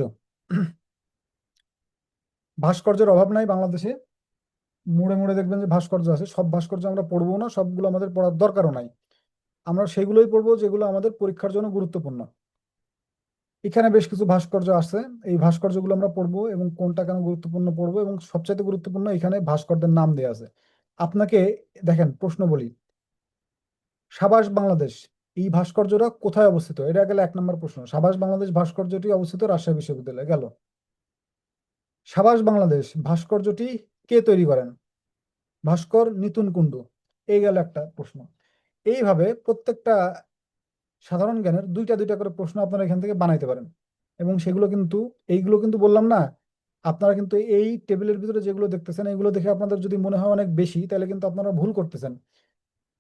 ভাস্কর্যের অভাব নাই বাংলাদেশে। মোড়ে মোড়ে দেখবেন যে ভাস্কর্য আছে, সব ভাস্কর্য আমরা পড়বো না, সবগুলো আমাদের পড়ার দরকারও নাই। আমরা সেগুলোই পড়বো যেগুলো আমাদের পরীক্ষার জন্য গুরুত্বপূর্ণ। এখানে বেশ কিছু ভাস্কর্য আছে, এই ভাস্কর্যগুলো আমরা পড়বো এবং কোনটা কেন গুরুত্বপূর্ণ পড়বো, এবং সবচাইতে গুরুত্বপূর্ণ এখানে ভাস্করদের নাম দেওয়া আছে। আপনাকে দেখেন প্রশ্ন বলি, সাবাস বাংলাদেশ এই ভাস্কর্যটা কোথায় অবস্থিত, এটা গেল 1 নম্বর প্রশ্ন। সাবাস বাংলাদেশ ভাস্কর্যটি অবস্থিত রাজশাহী বিশ্ববিদ্যালয়ে গেল। সাবাস বাংলাদেশ ভাস্কর্যটি কে তৈরি করেন, ভাস্কর নিতুন কুণ্ডু, এই গেল একটা প্রশ্ন। এইভাবে প্রত্যেকটা সাধারণ জ্ঞানের দুইটা দুইটা করে প্রশ্ন আপনারা এখান থেকে বানাইতে পারেন। এবং সেগুলো কিন্তু, এইগুলো কিন্তু বললাম না, আপনারা কিন্তু এই টেবিলের ভিতরে যেগুলো দেখতেছেন এগুলো দেখে আপনাদের যদি মনে হয় অনেক বেশি, তাহলে কিন্তু আপনারা ভুল করতেছেন।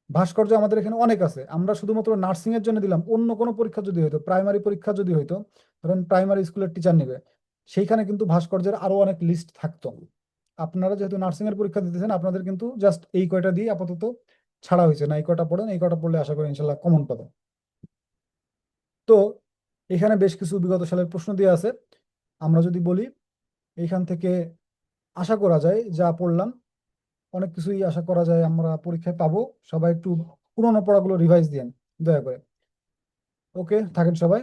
ভাস্কর্য আমাদের এখানে অনেক আছে, আমরা শুধুমাত্র নার্সিং এর জন্য দিলাম। অন্য কোনো পরীক্ষা যদি হইতো, প্রাইমারি পরীক্ষা যদি হইতো, ধরেন প্রাইমারি স্কুলের টিচার নেবে, সেইখানে কিন্তু ভাস্কর্যের আরো অনেক লিস্ট থাকতো। আপনারা যেহেতু নার্সিং এর পরীক্ষা দিতেছেন, আপনাদের কিন্তু জাস্ট এই কয়টা দিয়ে আপাতত ছাড়া হয়েছে না, এই কয়টা পড়েন, এই কয়টা পড়লে আশা করি ইনশাল্লাহ কমন পাবেন। তো এখানে বেশ কিছু বিগত সালের প্রশ্ন দিয়ে আছে। আমরা যদি বলি এইখান থেকে আশা করা যায় যা পড়লাম, অনেক কিছুই আশা করা যায় আমরা পরীক্ষায় পাবো। সবাই একটু পুরোনো পড়াগুলো রিভাইজ দিয়েন দয়া করে। ওকে থাকেন সবাই,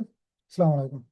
আসসালামু আলাইকুম।